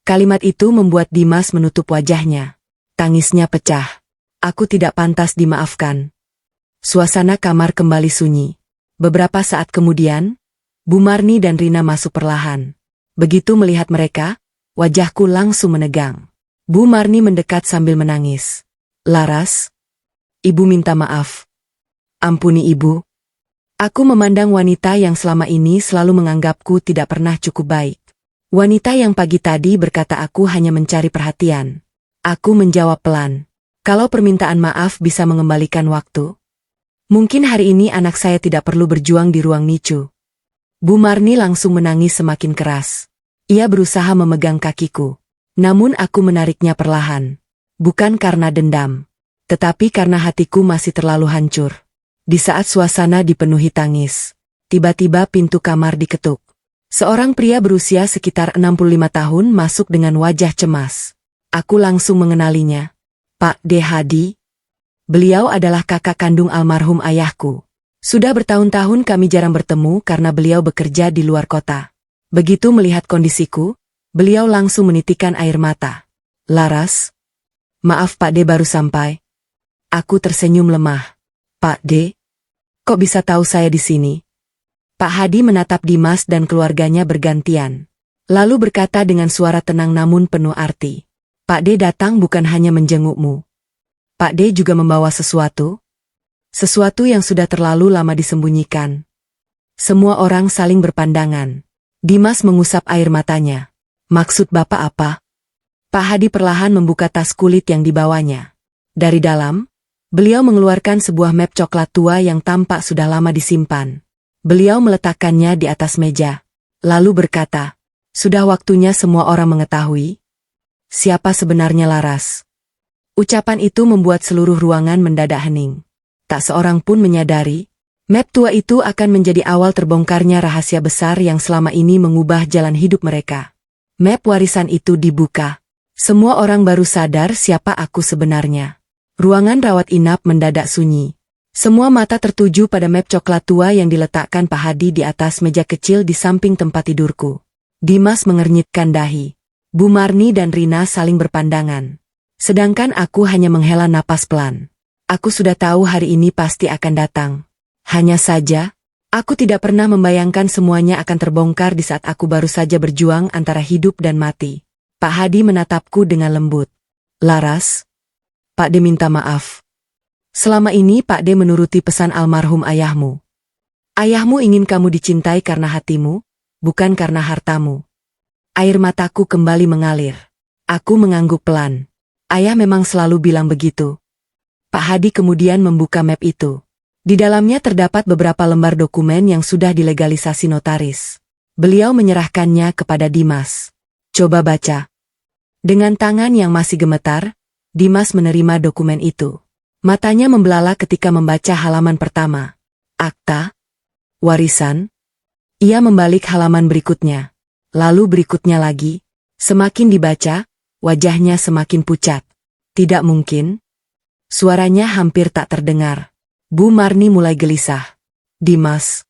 Kalimat itu membuat Dimas menutup wajahnya. Tangisnya pecah. Aku tidak pantas dimaafkan. Suasana kamar kembali sunyi. Beberapa saat kemudian, Bu Marni dan Rina masuk perlahan. Begitu melihat mereka, wajahku langsung menegang. Bu Marni mendekat sambil menangis. Laras, ibu minta maaf. Ampuni ibu. Aku memandang wanita yang selama ini selalu menganggapku tidak pernah cukup baik. Wanita yang pagi tadi berkata aku hanya mencari perhatian. Aku menjawab pelan. Kalau permintaan maaf bisa mengembalikan waktu, mungkin hari ini anak saya tidak perlu berjuang di ruang NICU. Bu Marni langsung menangis semakin keras. Ia berusaha memegang kakiku. Namun aku menariknya perlahan. Bukan karena dendam, tetapi karena hatiku masih terlalu hancur. Di saat suasana dipenuhi tangis, tiba-tiba pintu kamar diketuk. Seorang pria berusia sekitar 65 tahun masuk dengan wajah cemas. Aku langsung mengenalinya. Pak D. Hadi. Beliau adalah kakak kandung almarhum ayahku. Sudah bertahun-tahun kami jarang bertemu karena beliau bekerja di luar kota. Begitu melihat kondisiku, beliau langsung menitikkan air mata. Laras. Maaf Pak D baru sampai. Aku tersenyum lemah. Pak D. Kok bisa tahu saya di sini? Pak Hadi menatap Dimas dan keluarganya bergantian. Lalu berkata dengan suara tenang namun penuh arti. Pak D datang bukan hanya menjengukmu. Pak D juga membawa sesuatu. Sesuatu yang sudah terlalu lama disembunyikan. Semua orang saling berpandangan. Dimas mengusap air matanya. Maksud Bapak apa? Pak Hadi perlahan membuka tas kulit yang dibawanya. Dari dalam, beliau mengeluarkan sebuah map coklat tua yang tampak sudah lama disimpan. Beliau meletakkannya di atas meja. Lalu berkata, sudah waktunya semua orang mengetahui siapa sebenarnya Laras. Ucapan itu membuat seluruh ruangan mendadak hening. Tak seorang pun menyadari, map tua itu akan menjadi awal terbongkarnya rahasia besar yang selama ini mengubah jalan hidup mereka. Map warisan itu dibuka. Semua orang baru sadar siapa aku sebenarnya. Ruangan rawat inap mendadak sunyi. Semua mata tertuju pada map coklat tua yang diletakkan Pak Hadi di atas meja kecil di samping tempat tidurku. Dimas mengernyitkan dahi. Bu Marni dan Rina saling berpandangan. Sedangkan aku hanya menghela napas pelan. Aku sudah tahu hari ini pasti akan datang. Hanya saja, aku tidak pernah membayangkan semuanya akan terbongkar di saat aku baru saja berjuang antara hidup dan mati. Pak Hadi menatapku dengan lembut. Laras, Pak De minta maaf. Selama ini Pak De menuruti pesan almarhum ayahmu. Ayahmu ingin kamu dicintai karena hatimu, bukan karena hartamu. Air mataku kembali mengalir. Aku mengangguk pelan. Ayah memang selalu bilang begitu. Pak Hadi kemudian membuka map itu. Di dalamnya terdapat beberapa lembar dokumen yang sudah dilegalisasi notaris. Beliau menyerahkannya kepada Dimas. Coba baca. Dengan tangan yang masih gemetar, Dimas menerima dokumen itu. Matanya membelalak ketika membaca halaman pertama. Akta. Warisan. Ia membalik halaman berikutnya. Lalu berikutnya lagi. Semakin dibaca, wajahnya semakin pucat. Tidak mungkin. Suaranya hampir tak terdengar. Bu Marni mulai gelisah. Dimas.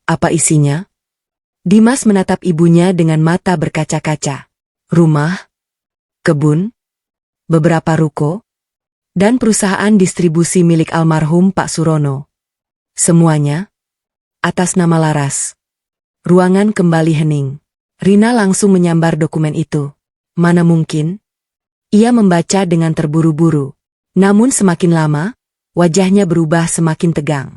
Apa isinya? Dimas menatap ibunya dengan mata berkaca-kaca. Rumah. Kebun. Beberapa ruko. Dan perusahaan distribusi milik almarhum Pak Surono. Semuanya atas nama Laras. Ruangan kembali hening. Rina langsung menyambar dokumen itu. Mana mungkin? Ia membaca dengan terburu-buru. Namun semakin lama, wajahnya berubah semakin tegang.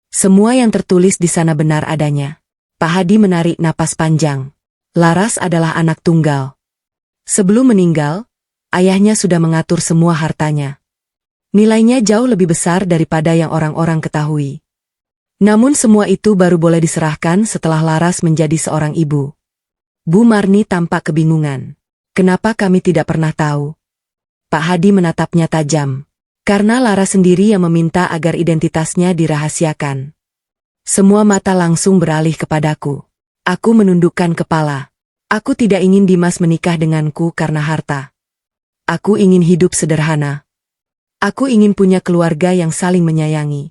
Semua yang tertulis di sana benar adanya. Pak Hadi menarik napas panjang. Laras adalah anak tunggal. Sebelum meninggal, ayahnya sudah mengatur semua hartanya. Nilainya jauh lebih besar daripada yang orang-orang ketahui. Namun semua itu baru boleh diserahkan setelah Laras menjadi seorang ibu. Bu Marni tampak kebingungan. Kenapa kami tidak pernah tahu? Pak Hadi menatapnya tajam. Karena Laras sendiri yang meminta agar identitasnya dirahasiakan. Semua mata langsung beralih kepadaku. Aku menundukkan kepala. Aku tidak ingin Dimas menikah denganku karena harta. Aku ingin hidup sederhana. Aku ingin punya keluarga yang saling menyayangi.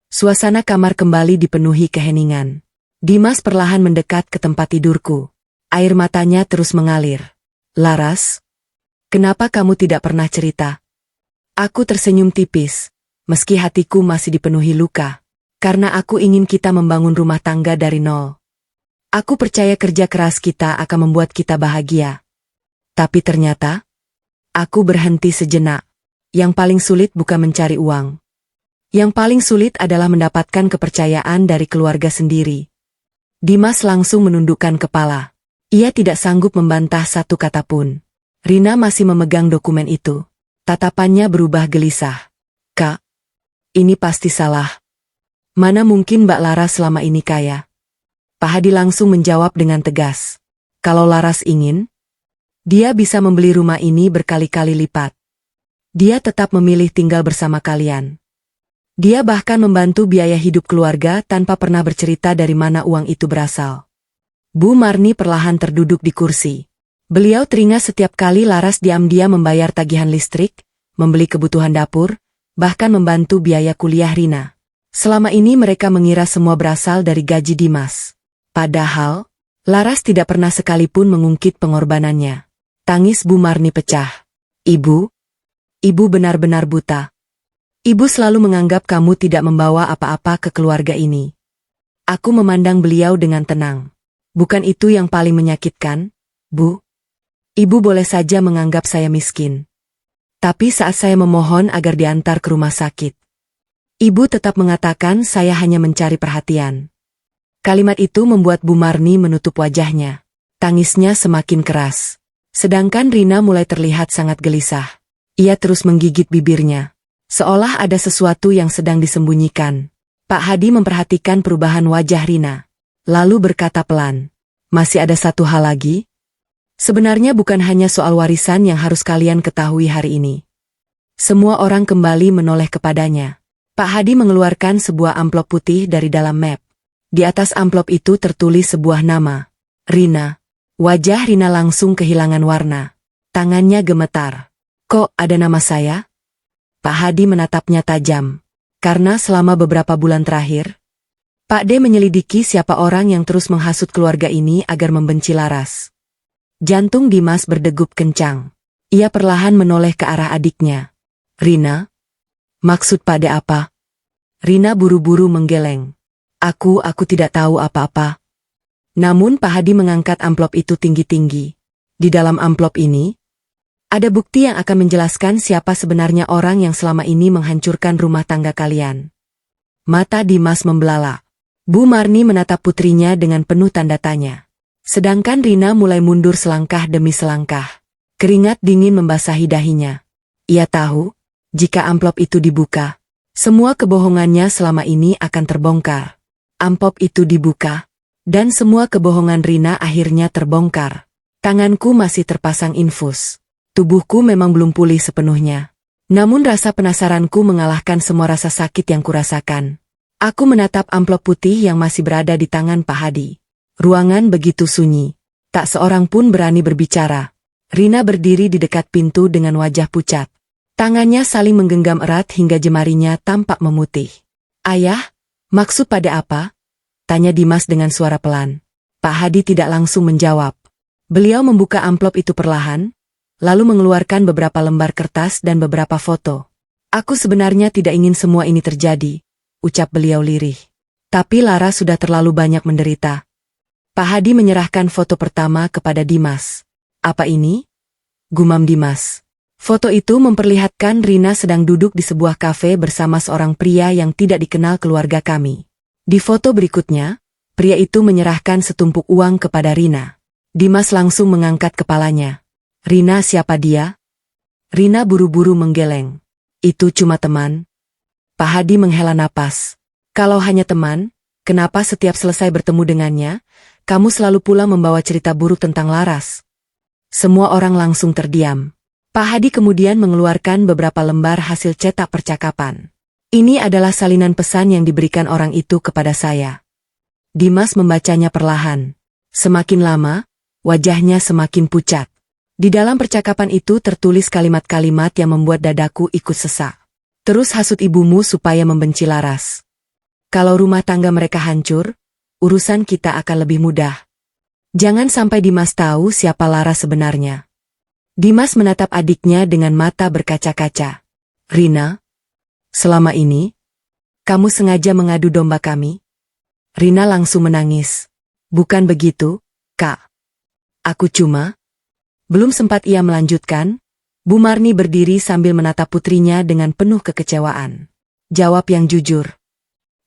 Suasana kamar kembali dipenuhi keheningan. Dimas perlahan mendekat ke tempat tidurku. Air matanya terus mengalir. Laras, kenapa kamu tidak pernah cerita? Aku tersenyum tipis, meski hatiku masih dipenuhi luka. Karena aku ingin kita membangun rumah tangga dari nol. Aku percaya kerja keras kita akan membuat kita bahagia. Tapi ternyata, aku berhenti sejenak. Yang paling sulit bukan mencari uang. Yang paling sulit adalah mendapatkan kepercayaan dari keluarga sendiri. Dimas langsung menundukkan kepala. Ia tidak sanggup membantah satu kata pun. Rina masih memegang dokumen itu. Tatapannya berubah gelisah. Kak, ini pasti salah. Mana mungkin Mbak Laras selama ini kaya? Pak Hadi langsung menjawab dengan tegas. Kalau Laras ingin, dia bisa membeli rumah ini berkali-kali lipat. Dia tetap memilih tinggal bersama kalian. Dia bahkan membantu biaya hidup keluarga tanpa pernah bercerita dari mana uang itu berasal. Bu Marni perlahan terduduk di kursi. Beliau teringat setiap kali Laras diam-diam membayar tagihan listrik, membeli kebutuhan dapur, bahkan membantu biaya kuliah Rina. Selama ini mereka mengira semua berasal dari gaji Dimas. Padahal, Laras tidak pernah sekalipun mengungkit pengorbanannya. Tangis Bu Marni pecah. Ibu benar-benar buta. Ibu selalu menganggap kamu tidak membawa apa-apa ke keluarga ini. Aku memandang beliau dengan tenang. Bukan itu yang paling menyakitkan, Bu? Ibu boleh saja menganggap saya miskin. Tapi saat saya memohon agar diantar ke rumah sakit, Ibu tetap mengatakan saya hanya mencari perhatian. Kalimat itu membuat Bu Marni menutup wajahnya. Tangisnya semakin keras. Sedangkan Rina mulai terlihat sangat gelisah. Ia terus menggigit bibirnya. Seolah ada sesuatu yang sedang disembunyikan. Pak Hadi memperhatikan perubahan wajah Rina. Lalu berkata pelan. Masih ada satu hal lagi? Sebenarnya bukan hanya soal warisan yang harus kalian ketahui hari ini. Semua orang kembali menoleh kepadanya. Pak Hadi mengeluarkan sebuah amplop putih dari dalam map. Di atas amplop itu tertulis sebuah nama. Rina. Wajah Rina langsung kehilangan warna. Tangannya gemetar. Kok ada nama saya? Pak Hadi menatapnya tajam. Karena selama beberapa bulan terakhir, Pak D menyelidiki siapa orang yang terus menghasut keluarga ini agar membenci Laras. Jantung Dimas berdegup kencang. Ia perlahan menoleh ke arah adiknya. Rina? Maksud Pak D apa? Rina buru-buru menggeleng. Aku tidak tahu apa-apa. Namun Pak Hadi mengangkat amplop itu tinggi-tinggi. Di dalam amplop ini, ada bukti yang akan menjelaskan siapa sebenarnya orang yang selama ini menghancurkan rumah tangga kalian. Mata Dimas membelalak. Bu Marni menatap putrinya dengan penuh tanda tanya. Sedangkan Rina mulai mundur selangkah demi selangkah. Keringat dingin membasahi dahinya. Ia tahu, jika amplop itu dibuka, semua kebohongannya selama ini akan terbongkar. Amplop itu dibuka, dan semua kebohongan Rina akhirnya terbongkar. Tanganku masih terpasang infus. Tubuhku memang belum pulih sepenuhnya. Namun rasa penasaranku mengalahkan semua rasa sakit yang kurasakan. Aku menatap amplop putih yang masih berada di tangan Pak Hadi. Ruangan begitu sunyi. Tak seorang pun berani berbicara. Rina berdiri di dekat pintu dengan wajah pucat. Tangannya saling menggenggam erat hingga jemarinya tampak memutih. Ayah, maksud pada apa? Tanya Dimas dengan suara pelan. Pak Hadi tidak langsung menjawab. Beliau membuka amplop itu perlahan, lalu mengeluarkan beberapa lembar kertas dan beberapa foto. Aku sebenarnya tidak ingin semua ini terjadi, ucap beliau lirih. Tapi Lara sudah terlalu banyak menderita. Pak Hadi menyerahkan foto pertama kepada Dimas. Apa ini? Gumam Dimas. Foto itu memperlihatkan Rina sedang duduk di sebuah kafe bersama seorang pria yang tidak dikenal keluarga kami. Di foto berikutnya, pria itu menyerahkan setumpuk uang kepada Rina. Dimas langsung mengangkat kepalanya. Rina, siapa dia? Rina buru-buru menggeleng. Itu cuma teman. Pak Hadi menghela napas. Kalau hanya teman, kenapa setiap selesai bertemu dengannya, kamu selalu pula membawa cerita buruk tentang Laras? Semua orang langsung terdiam. Pak Hadi kemudian mengeluarkan beberapa lembar hasil cetak percakapan. Ini adalah salinan pesan yang diberikan orang itu kepada saya. Dimas membacanya perlahan. Semakin lama, wajahnya semakin pucat. Di dalam percakapan itu tertulis kalimat-kalimat yang membuat dadaku ikut sesak. Terus hasut ibumu supaya membenci Laras. Kalau rumah tangga mereka hancur, urusan kita akan lebih mudah. Jangan sampai Dimas tahu siapa Laras sebenarnya. Dimas menatap adiknya dengan mata berkaca-kaca. Rina, selama ini, kamu sengaja mengadu domba kami? Rina langsung menangis. Bukan begitu, Kak. Aku cuma... Belum sempat ia melanjutkan, Bu Marni berdiri sambil menatap putrinya dengan penuh kekecewaan. Jawab yang jujur.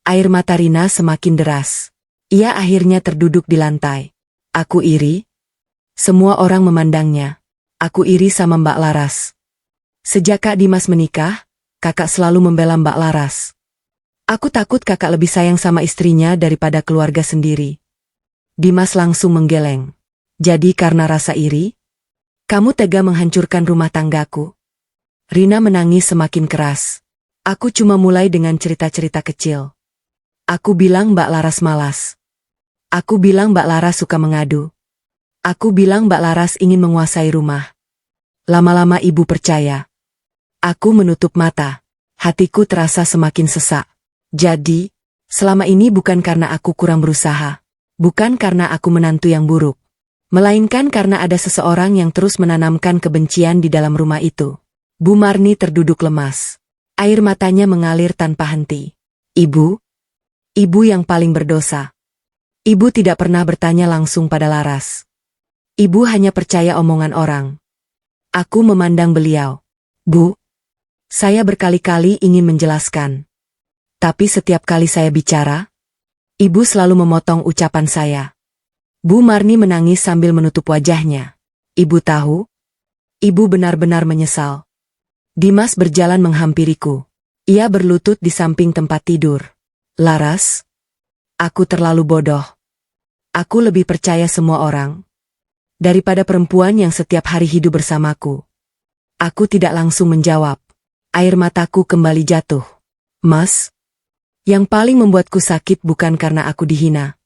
Air mata Rina semakin deras. Ia akhirnya terduduk di lantai. Aku iri. Semua orang memandangnya. Aku iri sama Mbak Laras. Sejak Kak Dimas menikah, kakak selalu membela Mbak Laras. Aku takut kakak lebih sayang sama istrinya daripada keluarga sendiri. Dimas langsung menggeleng. Jadi karena rasa iri? Kamu tega menghancurkan rumah tanggaku. Rina menangis semakin keras. Aku cuma mulai dengan cerita-cerita kecil. Aku bilang Mbak Laras malas. Aku bilang Mbak Laras suka mengadu. Aku bilang Mbak Laras ingin menguasai rumah. Lama-lama ibu percaya. Aku menutup mata. Hatiku terasa semakin sesak. Jadi, selama ini bukan karena aku kurang berusaha. Bukan karena aku menantu yang buruk. Melainkan karena ada seseorang yang terus menanamkan kebencian di dalam rumah itu. Bu Marni terduduk lemas. Air matanya mengalir tanpa henti. Ibu? Ibu yang paling berdosa. Ibu tidak pernah bertanya langsung pada Laras. Ibu hanya percaya omongan orang. Aku memandang beliau. Bu, saya berkali-kali ingin menjelaskan. Tapi setiap kali saya bicara, ibu selalu memotong ucapan saya. Bu Marni menangis sambil menutup wajahnya. Ibu tahu? Ibu benar-benar menyesal. Dimas berjalan menghampiriku. Ia berlutut di samping tempat tidur. Laras? Aku terlalu bodoh. Aku lebih percaya semua orang daripada perempuan yang setiap hari hidup bersamaku. Aku tidak langsung menjawab. Air mataku kembali jatuh. Mas? Yang paling membuatku sakit bukan karena aku dihina.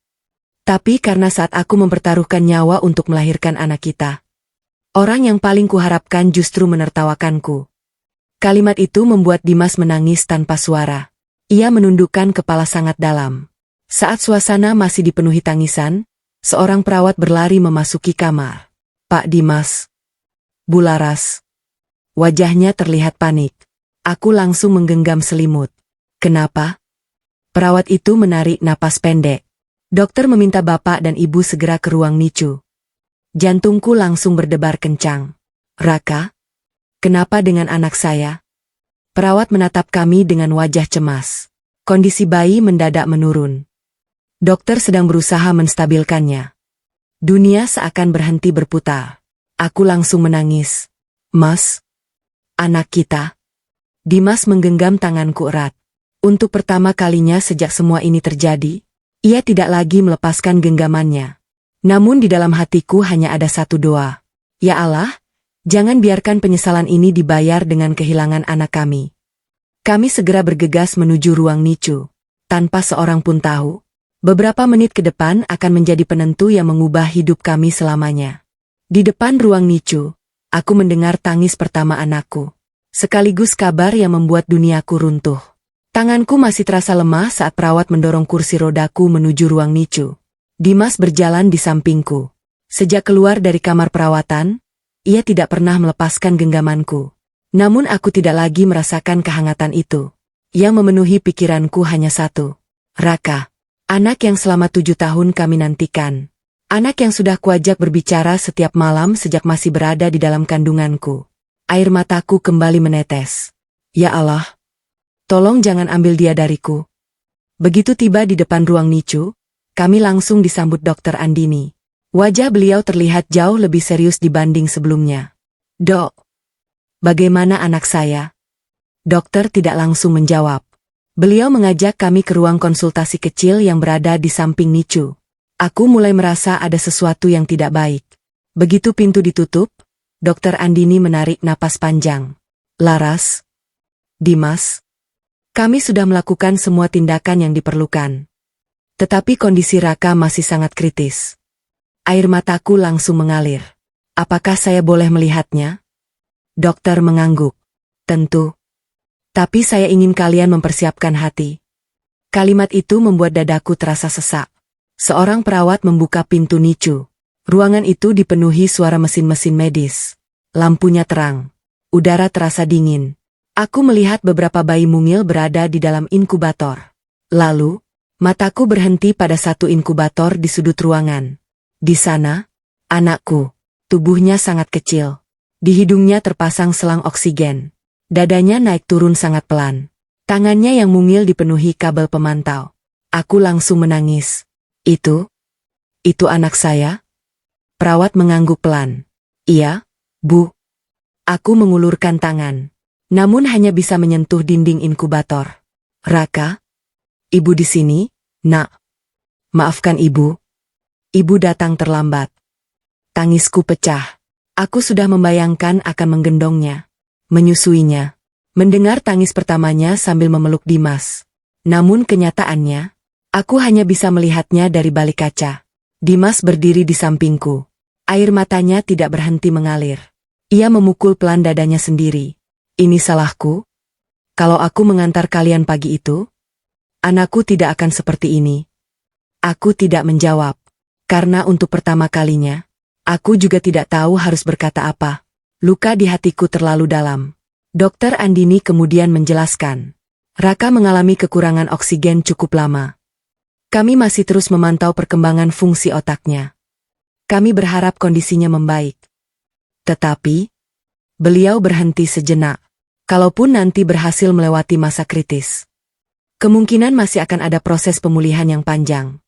Tapi karena saat aku mempertaruhkan nyawa untuk melahirkan anak kita. Orang yang paling kuharapkan justru menertawakanku. Kalimat itu membuat Dimas menangis tanpa suara. Ia menundukkan kepala sangat dalam. Saat suasana masih dipenuhi tangisan, seorang perawat berlari memasuki kamar. "Pak Dimas." "Bu Laras." Wajahnya terlihat panik. Aku langsung menggenggam selimut. "Kenapa?" Perawat itu menarik napas pendek. "Dokter meminta Bapak dan Ibu segera ke ruang NICU." Jantungku langsung berdebar kencang. "Raka? Kenapa dengan anak saya?" Perawat menatap kami dengan wajah cemas. Kondisi bayi mendadak menurun. Dokter sedang berusaha menstabilkannya. Dunia seakan berhenti berputar. Aku langsung menangis. "Mas, anak kita." Dimas menggenggam tanganku erat. Untuk pertama kalinya sejak semua ini terjadi, ia tidak lagi melepaskan genggamannya. Namun di dalam hatiku hanya ada satu doa. Ya Allah, jangan biarkan penyesalan ini dibayar dengan kehilangan anak kami. Kami segera bergegas menuju ruang NICU. Tanpa seorang pun tahu, beberapa menit ke depan akan menjadi penentu yang mengubah hidup kami selamanya. Di depan ruang NICU, aku mendengar tangis pertama anakku. Sekaligus kabar yang membuat duniaku runtuh. Tanganku masih terasa lemah saat perawat mendorong kursi rodaku menuju ruang NICU. Dimas berjalan di sampingku. Sejak keluar dari kamar perawatan, ia tidak pernah melepaskan genggamanku. Namun aku tidak lagi merasakan kehangatan itu. Yang memenuhi pikiranku hanya satu. Raka. Anak yang selama 7 tahun kami nantikan. Anak yang sudah kuajak berbicara setiap malam sejak masih berada di dalam kandunganku. Air mataku kembali menetes. Ya Allah. Tolong jangan ambil dia dariku. Begitu tiba di depan ruang NICU, kami langsung disambut Dokter Andini. Wajah beliau terlihat jauh lebih serius dibanding sebelumnya. "Dok, bagaimana anak saya?" Dokter tidak langsung menjawab. Beliau mengajak kami ke ruang konsultasi kecil yang berada di samping NICU. Aku mulai merasa ada sesuatu yang tidak baik. Begitu pintu ditutup, Dokter Andini menarik napas panjang. "Laras, Dimas, kami sudah melakukan semua tindakan yang diperlukan. Tetapi kondisi Raka masih sangat kritis." Air mataku langsung mengalir. "Apakah saya boleh melihatnya?" Dokter mengangguk. "Tentu. Tapi saya ingin kalian mempersiapkan hati." Kalimat itu membuat dadaku terasa sesak. Seorang perawat membuka pintu NICU. Ruangan itu dipenuhi suara mesin-mesin medis. Lampunya terang. Udara terasa dingin. Aku melihat beberapa bayi mungil berada di dalam inkubator. Lalu, mataku berhenti pada satu inkubator di sudut ruangan. Di sana, anakku. Tubuhnya sangat kecil. Di hidungnya terpasang selang oksigen. Dadanya naik turun sangat pelan. Tangannya yang mungil dipenuhi kabel pemantau. Aku langsung menangis. Itu anak saya?" Perawat mengangguk pelan. "Iya, Bu." Aku mengulurkan tangan. Namun hanya bisa menyentuh dinding inkubator. "Raka? Ibu di sini, Nak." "Maafkan Ibu. Ibu datang terlambat." Tangisku pecah. Aku sudah membayangkan akan menggendongnya, menyusuinya, mendengar tangis pertamanya sambil memeluk Dimas. Namun kenyataannya, aku hanya bisa melihatnya dari balik kaca. Dimas berdiri di sampingku. Air matanya tidak berhenti mengalir. Ia memukul pelan dadanya sendiri. "Ini salahku? Kalau aku mengantar kalian pagi itu, anakku tidak akan seperti ini." Aku tidak menjawab. Karena untuk pertama kalinya, aku juga tidak tahu harus berkata apa. Luka di hatiku terlalu dalam. Dokter Andini kemudian menjelaskan. Raka mengalami kekurangan oksigen cukup lama. Kami masih terus memantau perkembangan fungsi otaknya. Kami berharap kondisinya membaik. Tetapi, beliau berhenti sejenak. Kalaupun nanti berhasil melewati masa kritis, kemungkinan masih akan ada proses pemulihan yang panjang.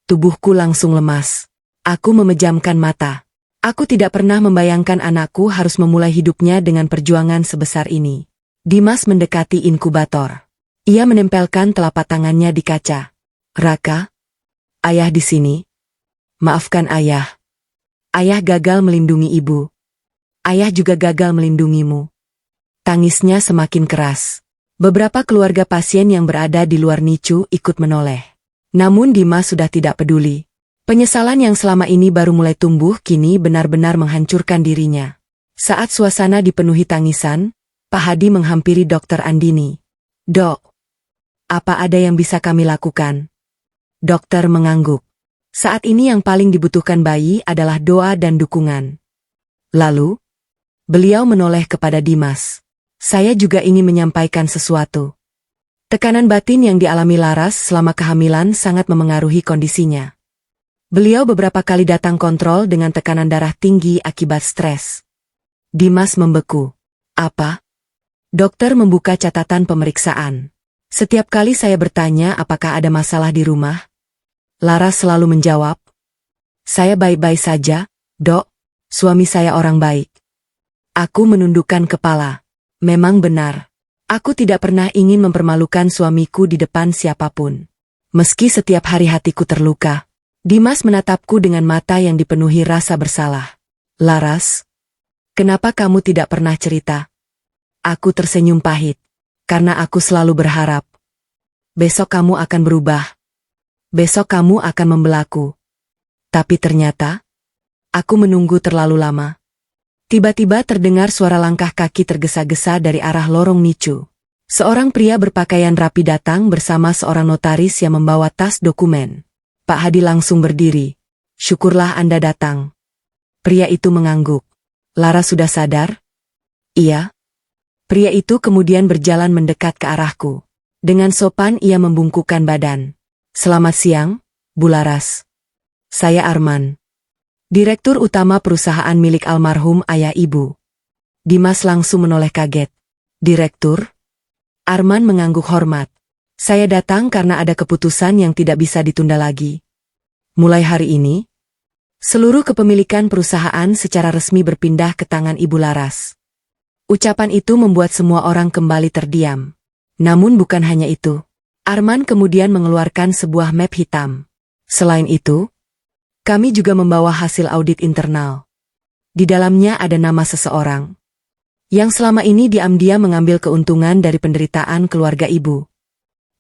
Tubuhku langsung lemas. Aku memejamkan mata. Aku tidak pernah membayangkan anakku harus memulai hidupnya dengan perjuangan sebesar ini. Dimas mendekati inkubator. Ia menempelkan telapak tangannya di kaca. "Raka, ayah di sini. Maafkan ayah. Ayah gagal melindungi ibu. Ayah juga gagal melindungimu." Tangisnya semakin keras. Beberapa keluarga pasien yang berada di luar NICU ikut menoleh. Namun Dimas sudah tidak peduli. Penyesalan yang selama ini baru mulai tumbuh kini benar-benar menghancurkan dirinya. Saat suasana dipenuhi tangisan, Pak Hadi menghampiri Dokter Andini. Dok, apa ada yang bisa kami lakukan? Dokter mengangguk. Saat ini yang paling dibutuhkan bayi adalah doa dan dukungan. Lalu, beliau menoleh kepada Dimas. Saya juga ingin menyampaikan sesuatu. Tekanan batin yang dialami Laras selama kehamilan sangat memengaruhi kondisinya. Beliau beberapa kali datang kontrol dengan tekanan darah tinggi akibat stres. Dimas membeku. Apa? Dokter membuka catatan pemeriksaan. Setiap kali saya bertanya apakah ada masalah di rumah, Laras selalu menjawab, "Saya baik-baik saja, Dok. Suami saya orang baik." Aku menundukkan kepala. Memang benar. Aku tidak pernah ingin mempermalukan suamiku di depan siapapun. Meski setiap hari hatiku terluka. Dimas menatapku dengan mata yang dipenuhi rasa bersalah. Laras, kenapa kamu tidak pernah cerita? Aku tersenyum pahit. Karena aku selalu berharap. Besok kamu akan berubah. Besok kamu akan membelaku. Tapi ternyata, aku menunggu terlalu lama. Tiba-tiba terdengar suara langkah kaki tergesa-gesa dari arah lorong nicu. Seorang pria berpakaian rapi datang bersama seorang notaris yang membawa tas dokumen. Pak Hadi langsung berdiri. Syukurlah Anda datang. Pria itu mengangguk. Lara sudah sadar? Iya. Pria itu kemudian berjalan mendekat ke arahku. Dengan sopan ia membungkukkan badan. Selamat siang, Bu Laras. Saya Arman. Direktur utama perusahaan milik almarhum ayah ibu. Dimas langsung menoleh kaget. Direktur? Arman mengangguk hormat. Saya datang karena ada keputusan yang tidak bisa ditunda lagi. Mulai hari ini, seluruh kepemilikan perusahaan secara resmi berpindah ke tangan Ibu Laras. Ucapan itu membuat semua orang kembali terdiam. Namun bukan hanya itu. Arman kemudian mengeluarkan sebuah map hitam. Selain itu, kami juga membawa hasil audit internal. Di dalamnya ada nama seseorang yang selama ini diam-diam mengambil keuntungan dari penderitaan keluarga ibu.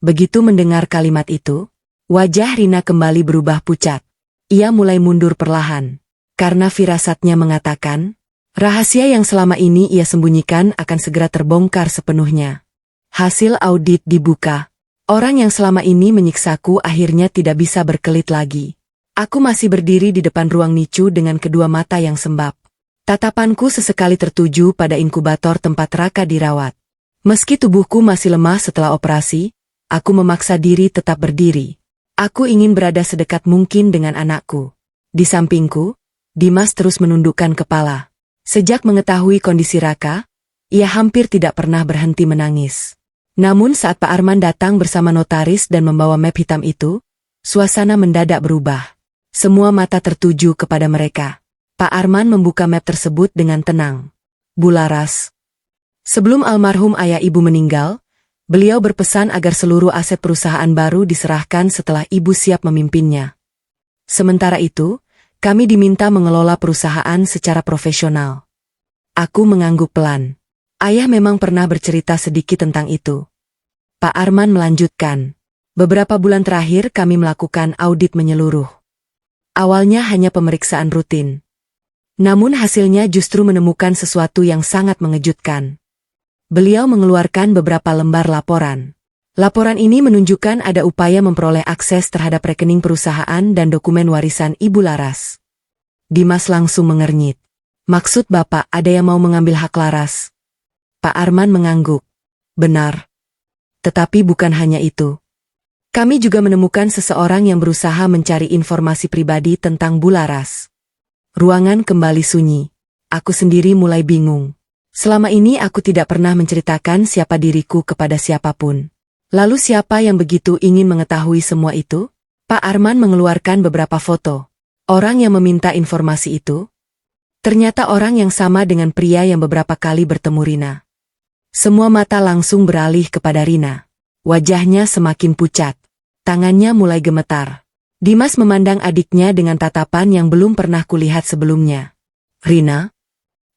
Begitu mendengar kalimat itu, wajah Rina kembali berubah pucat. Ia mulai mundur perlahan. Karena firasatnya mengatakan, rahasia yang selama ini ia sembunyikan akan segera terbongkar sepenuhnya. Hasil audit dibuka. Orang yang selama ini menyiksaku akhirnya tidak bisa berkelit lagi. Aku masih berdiri di depan ruang nicu dengan kedua mata yang sembab. Tatapanku sesekali tertuju pada inkubator tempat Raka dirawat. Meski tubuhku masih lemah setelah operasi, aku memaksa diri tetap berdiri. Aku ingin berada sedekat mungkin dengan anakku. Di sampingku, Dimas terus menundukkan kepala. Sejak mengetahui kondisi Raka, ia hampir tidak pernah berhenti menangis. Namun saat Pak Arman datang bersama notaris dan membawa map hitam itu, suasana mendadak berubah. Semua mata tertuju kepada mereka. Pak Arman membuka map tersebut dengan tenang. Bu Laras. Sebelum almarhum ayah ibu meninggal, beliau berpesan agar seluruh aset perusahaan baru diserahkan setelah ibu siap memimpinnya. Sementara itu, kami diminta mengelola perusahaan secara profesional. Aku mengangguk pelan. Ayah memang pernah bercerita sedikit tentang itu. Pak Arman melanjutkan. Beberapa bulan terakhir kami melakukan audit menyeluruh. Awalnya hanya pemeriksaan rutin. Namun hasilnya justru menemukan sesuatu yang sangat mengejutkan. Beliau mengeluarkan beberapa lembar laporan. Laporan ini menunjukkan ada upaya memperoleh akses terhadap rekening perusahaan dan dokumen warisan Ibu Laras. Dimas langsung mengernyit. Maksud Bapak ada yang mau mengambil hak Laras? Pak Arman mengangguk. Benar. Tetapi bukan hanya itu. Kami juga menemukan seseorang yang berusaha mencari informasi pribadi tentang Bu Laras. Ruangan kembali sunyi. Aku sendiri mulai bingung. Selama ini aku tidak pernah menceritakan siapa diriku kepada siapapun. Lalu siapa yang begitu ingin mengetahui semua itu? Pak Arman mengeluarkan beberapa foto. Orang yang meminta informasi itu, ternyata orang yang sama dengan pria yang beberapa kali bertemu Rina. Semua mata langsung beralih kepada Rina. Wajahnya semakin pucat. Tangannya mulai gemetar. Dimas memandang adiknya dengan tatapan yang belum pernah kulihat sebelumnya. Rina?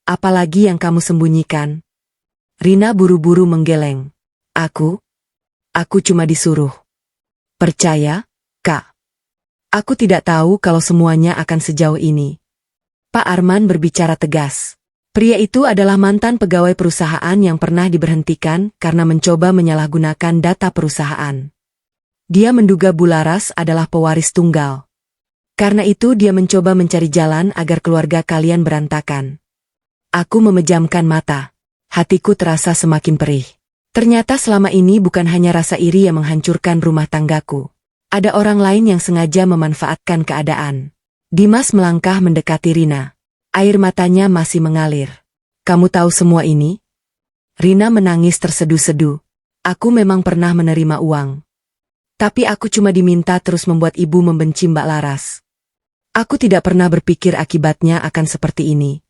Apalagi yang kamu sembunyikan? Rina buru-buru menggeleng. Aku cuma disuruh. Percaya, Kak. Aku tidak tahu kalau semuanya akan sejauh ini. Pak Arman berbicara tegas. Pria itu adalah mantan pegawai perusahaan yang pernah diberhentikan karena mencoba menyalahgunakan data perusahaan. Dia menduga Bularas adalah pewaris tunggal. Karena itu dia mencoba mencari jalan agar keluarga kalian berantakan. Aku memejamkan mata. Hatiku terasa semakin perih. Ternyata selama ini bukan hanya rasa iri yang menghancurkan rumah tanggaku. Ada orang lain yang sengaja memanfaatkan keadaan. Dimas melangkah mendekati Rina. Air matanya masih mengalir. Kamu tahu semua ini? Rina menangis terseduh-seduh. Aku memang pernah menerima uang. Tapi aku cuma diminta terus membuat ibu membenci Mbak Laras. Aku tidak pernah berpikir akibatnya akan seperti ini.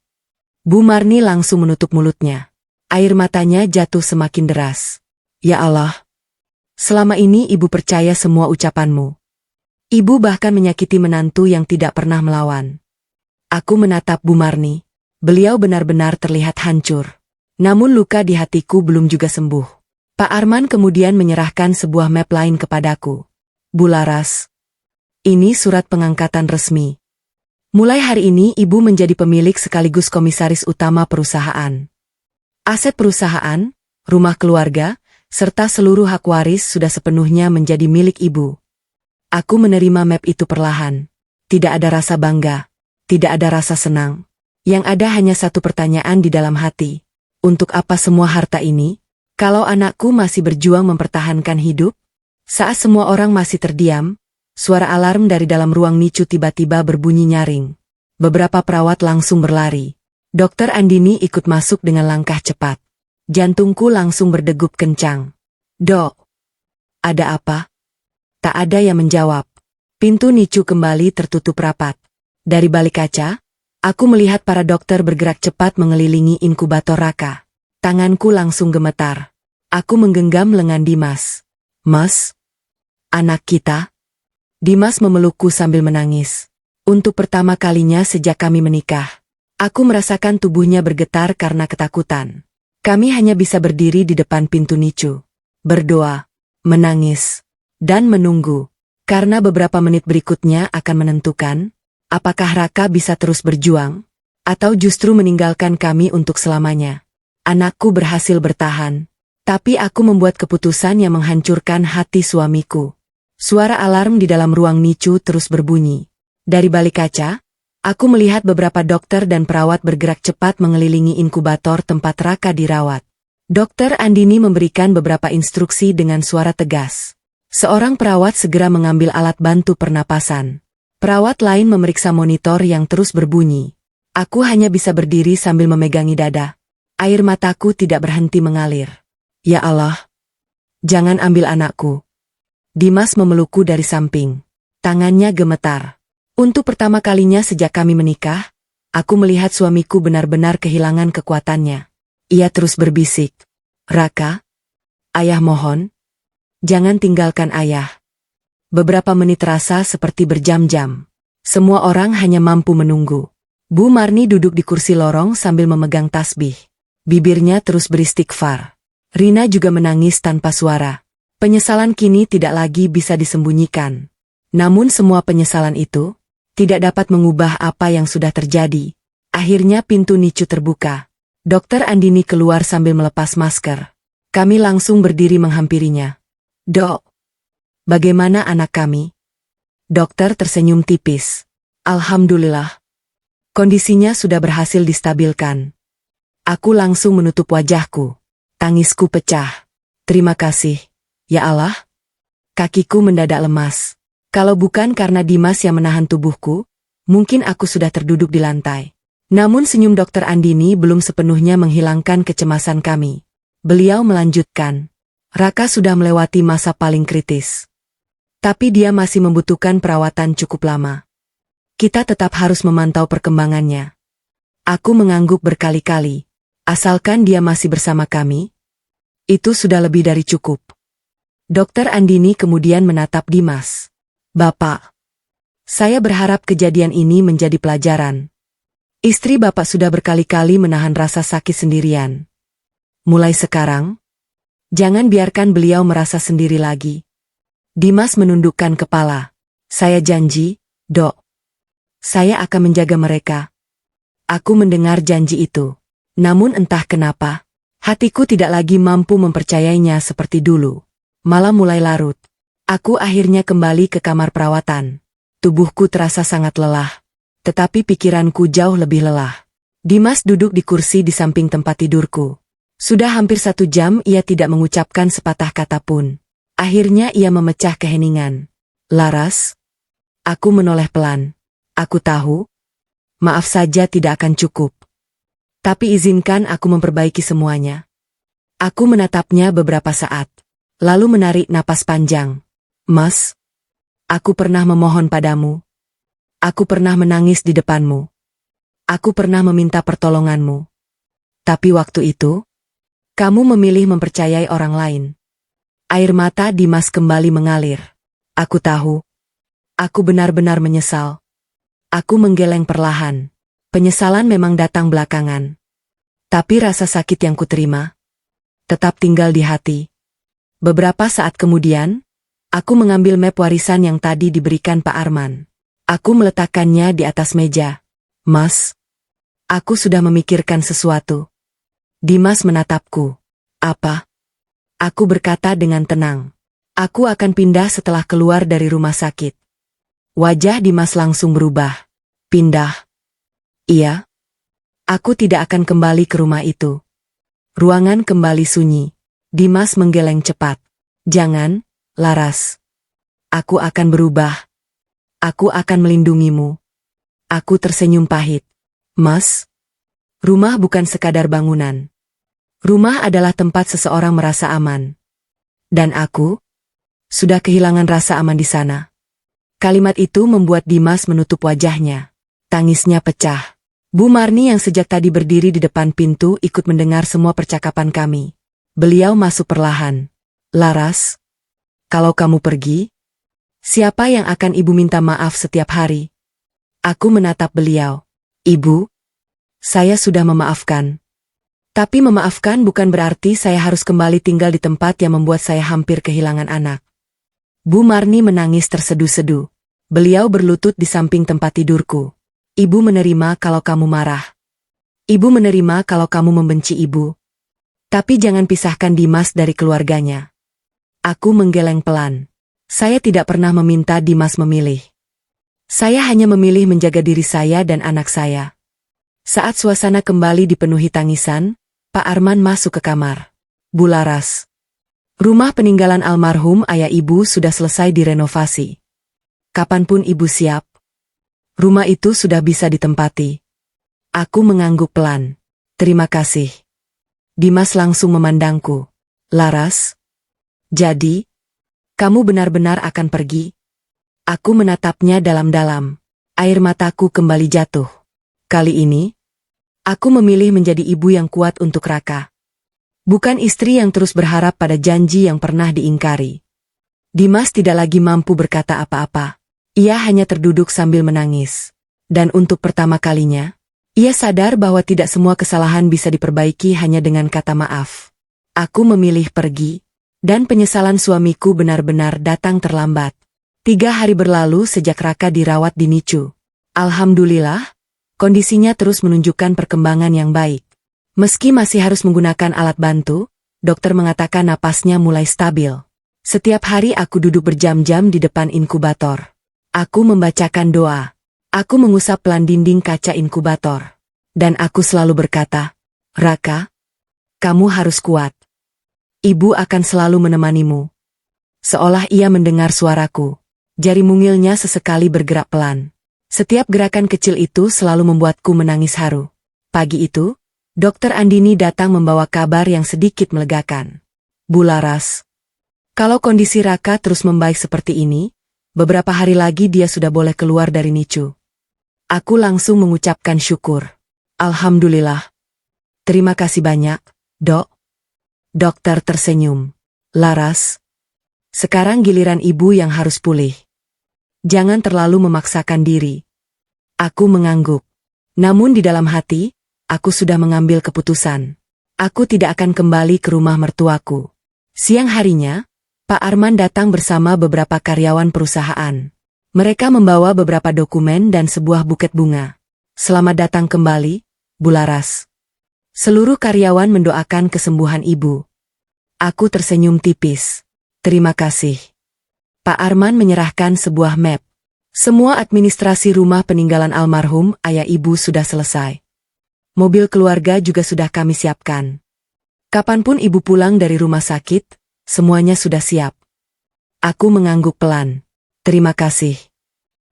Bu Marni langsung menutup mulutnya. Air matanya jatuh semakin deras. Ya Allah. Selama ini ibu percaya semua ucapanmu. Ibu bahkan menyakiti menantu yang tidak pernah melawan. Aku menatap Bu Marni. Beliau benar-benar terlihat hancur. Namun luka di hatiku belum juga sembuh. Pak Arman kemudian menyerahkan sebuah map lain kepadaku. Bu Laras. Ini surat pengangkatan resmi. Mulai hari ini ibu menjadi pemilik sekaligus komisaris utama perusahaan. Aset perusahaan, rumah keluarga, serta seluruh hak waris sudah sepenuhnya menjadi milik ibu. Aku menerima map itu perlahan. Tidak ada rasa bangga. Tidak ada rasa senang. Yang ada hanya satu pertanyaan di dalam hati. Untuk apa semua harta ini? Kalau anakku masih berjuang mempertahankan hidup? Saat semua orang masih terdiam, suara alarm dari dalam ruang NICU tiba-tiba berbunyi nyaring. Beberapa perawat langsung berlari. Dokter Andini ikut masuk dengan langkah cepat. Jantungku langsung berdegup kencang. Dok, ada apa? Tak ada yang menjawab. Pintu NICU kembali tertutup rapat. Dari balik kaca, aku melihat para dokter bergerak cepat mengelilingi inkubator Raka. Tanganku langsung gemetar. Aku menggenggam lengan Dimas. Mas? Anak kita? Dimas memelukku sambil menangis. Untuk pertama kalinya sejak kami menikah, aku merasakan tubuhnya bergetar karena ketakutan. Kami hanya bisa berdiri di depan pintu NICU. Berdoa, menangis, dan menunggu. Karena beberapa menit berikutnya akan menentukan, apakah Raka bisa terus berjuang, atau justru meninggalkan kami untuk selamanya. Anakku berhasil bertahan, tapi aku membuat keputusan yang menghancurkan hati suamiku. Suara alarm di dalam ruang NICU terus berbunyi. Dari balik kaca, aku melihat beberapa dokter dan perawat bergerak cepat mengelilingi inkubator tempat Raka dirawat. Dokter Andini memberikan beberapa instruksi dengan suara tegas. Seorang perawat segera mengambil alat bantu pernapasan. Perawat lain memeriksa monitor yang terus berbunyi. Aku hanya bisa berdiri sambil memegangi dada. Air mataku tidak berhenti mengalir. Ya Allah, jangan ambil anakku. Dimas memelukku dari samping. Tangannya gemetar. Untuk pertama kalinya sejak kami menikah, aku melihat suamiku benar-benar kehilangan kekuatannya. Ia terus berbisik. Raka, ayah mohon, jangan tinggalkan ayah. Beberapa menit terasa seperti berjam-jam. Semua orang hanya mampu menunggu. Bu Marni duduk di kursi lorong sambil memegang tasbih. Bibirnya terus beristighfar. Rina juga menangis tanpa suara. Penyesalan kini tidak lagi bisa disembunyikan. Namun semua penyesalan itu tidak dapat mengubah apa yang sudah terjadi. Akhirnya pintu NICU terbuka. Dokter Andini keluar sambil melepas masker. Kami langsung berdiri menghampirinya. Dok, bagaimana anak kami? Dokter tersenyum tipis. Alhamdulillah. Kondisinya sudah berhasil distabilkan. Aku langsung menutup wajahku. Tangisku pecah. Terima kasih. Ya Allah, kakiku mendadak lemas. Kalau bukan karena Dimas yang menahan tubuhku, mungkin aku sudah terduduk di lantai. Namun senyum Dokter Andini belum sepenuhnya menghilangkan kecemasan kami. Beliau melanjutkan, Raka sudah melewati masa paling kritis. Tapi dia masih membutuhkan perawatan cukup lama. Kita tetap harus memantau perkembangannya. Aku mengangguk berkali-kali. Asalkan dia masih bersama kami, itu sudah lebih dari cukup. Dokter Andini kemudian menatap Dimas. Bapak, saya berharap kejadian ini menjadi pelajaran. Istri Bapak sudah berkali-kali menahan rasa sakit sendirian. Mulai sekarang, jangan biarkan beliau merasa sendiri lagi. Dimas menundukkan kepala. Saya janji, Dok. Saya akan menjaga mereka. Aku mendengar janji itu. Namun entah kenapa, hatiku tidak lagi mampu mempercayainya seperti dulu. Malam mulai larut. Aku akhirnya kembali ke kamar perawatan. Tubuhku terasa sangat lelah, tetapi pikiranku jauh lebih lelah. Dimas duduk di kursi di samping tempat tidurku. Sudah hampir 1 jam ia tidak mengucapkan sepatah kata pun. Akhirnya ia memecah keheningan. Laras? Aku menoleh pelan. Aku tahu. Maaf saja tidak akan cukup. Tapi izinkan aku memperbaiki semuanya. Aku menatapnya beberapa saat. Lalu menarik napas panjang. Mas, aku pernah memohon padamu. Aku pernah menangis di depanmu. Aku pernah meminta pertolonganmu. Tapi waktu itu, kamu memilih mempercayai orang lain. Air mata Dimas kembali mengalir. Aku tahu. Aku benar-benar menyesal. Aku menggeleng perlahan. Penyesalan memang datang belakangan. Tapi rasa sakit yang kuterima tetap tinggal di hati. Beberapa saat kemudian, aku mengambil map warisan yang tadi diberikan Pak Arman. Aku meletakkannya di atas meja. Mas, aku sudah memikirkan sesuatu. Dimas menatapku. Apa? Aku berkata dengan tenang. Aku akan pindah setelah keluar dari rumah sakit. Wajah Dimas langsung berubah. Pindah? Iya. Aku tidak akan kembali ke rumah itu. Ruangan kembali sunyi. Dimas menggeleng cepat. Jangan, Laras. Aku akan berubah. Aku akan melindungimu. Aku tersenyum pahit. Mas, rumah bukan sekadar bangunan. Rumah adalah tempat seseorang merasa aman. Dan aku sudah kehilangan rasa aman di sana. Kalimat itu membuat Dimas menutup wajahnya. Tangisnya pecah. Bu Marni yang sejak tadi berdiri di depan pintu ikut mendengar semua percakapan kami. Beliau masuk perlahan. Laras, kalau kamu pergi, siapa yang akan ibu minta maaf setiap hari? Aku menatap beliau. Ibu, saya sudah memaafkan. Tapi memaafkan bukan berarti saya harus kembali tinggal di tempat yang membuat saya hampir kehilangan anak. Bu Marni menangis terseduh-seduh. Beliau berlutut di samping tempat tidurku. Ibu menerima kalau kamu marah. Ibu menerima kalau kamu membenci ibu. Tapi jangan pisahkan Dimas dari keluarganya. Aku menggeleng pelan. Saya tidak pernah meminta Dimas memilih. Saya hanya memilih menjaga diri saya dan anak saya. Saat suasana kembali dipenuhi tangisan, Pak Arman masuk ke kamar. Bu Laras, rumah peninggalan almarhum ayah ibu sudah selesai direnovasi. Kapanpun ibu siap, rumah itu sudah bisa ditempati. Aku mengangguk pelan. Terima kasih. Dimas langsung memandangku. Laras, jadi, kamu benar-benar akan pergi? Aku menatapnya dalam-dalam. Air mataku kembali jatuh. Kali ini, aku memilih menjadi ibu yang kuat untuk Raka. Bukan istri yang terus berharap pada janji yang pernah diingkari. Dimas tidak lagi mampu berkata apa-apa. Ia hanya terduduk sambil menangis. Dan untuk pertama kalinya, ia sadar bahwa tidak semua kesalahan bisa diperbaiki hanya dengan kata maaf. Aku memilih pergi, dan penyesalan suamiku benar-benar datang terlambat. 3 hari berlalu sejak Raka dirawat di NICU. Alhamdulillah, kondisinya terus menunjukkan perkembangan yang baik. Meski masih harus menggunakan alat bantu, dokter mengatakan napasnya mulai stabil. Setiap hari aku duduk berjam-jam di depan inkubator. Aku membacakan doa. Aku mengusap pelan dinding kaca inkubator. Dan aku selalu berkata, Raka, kamu harus kuat. Ibu akan selalu menemanimu. Seolah ia mendengar suaraku. Jari mungilnya sesekali bergerak pelan. Setiap gerakan kecil itu selalu membuatku menangis haru. Pagi itu, Dokter Andini datang membawa kabar yang sedikit melegakan. Bu Laras, kalau kondisi Raka terus membaik seperti ini, beberapa hari lagi dia sudah boleh keluar dari NICU. Aku langsung mengucapkan syukur. Alhamdulillah. Terima kasih banyak, Dok. Dokter tersenyum. Laras, sekarang giliran ibu yang harus pulih. Jangan terlalu memaksakan diri. Aku mengangguk. Namun di dalam hati, aku sudah mengambil keputusan. Aku tidak akan kembali ke rumah mertuaku. Siang harinya, Pak Arman datang bersama beberapa karyawan perusahaan. Mereka membawa beberapa dokumen dan sebuah buket bunga. Selamat datang kembali, Bu Laras. Seluruh karyawan mendoakan kesembuhan ibu. Aku tersenyum tipis. Terima kasih. Pak Arman menyerahkan sebuah map. Semua administrasi rumah peninggalan almarhum ayah ibu sudah selesai. Mobil keluarga juga sudah kami siapkan. Kapanpun ibu pulang dari rumah sakit, semuanya sudah siap. Aku mengangguk pelan. Terima kasih.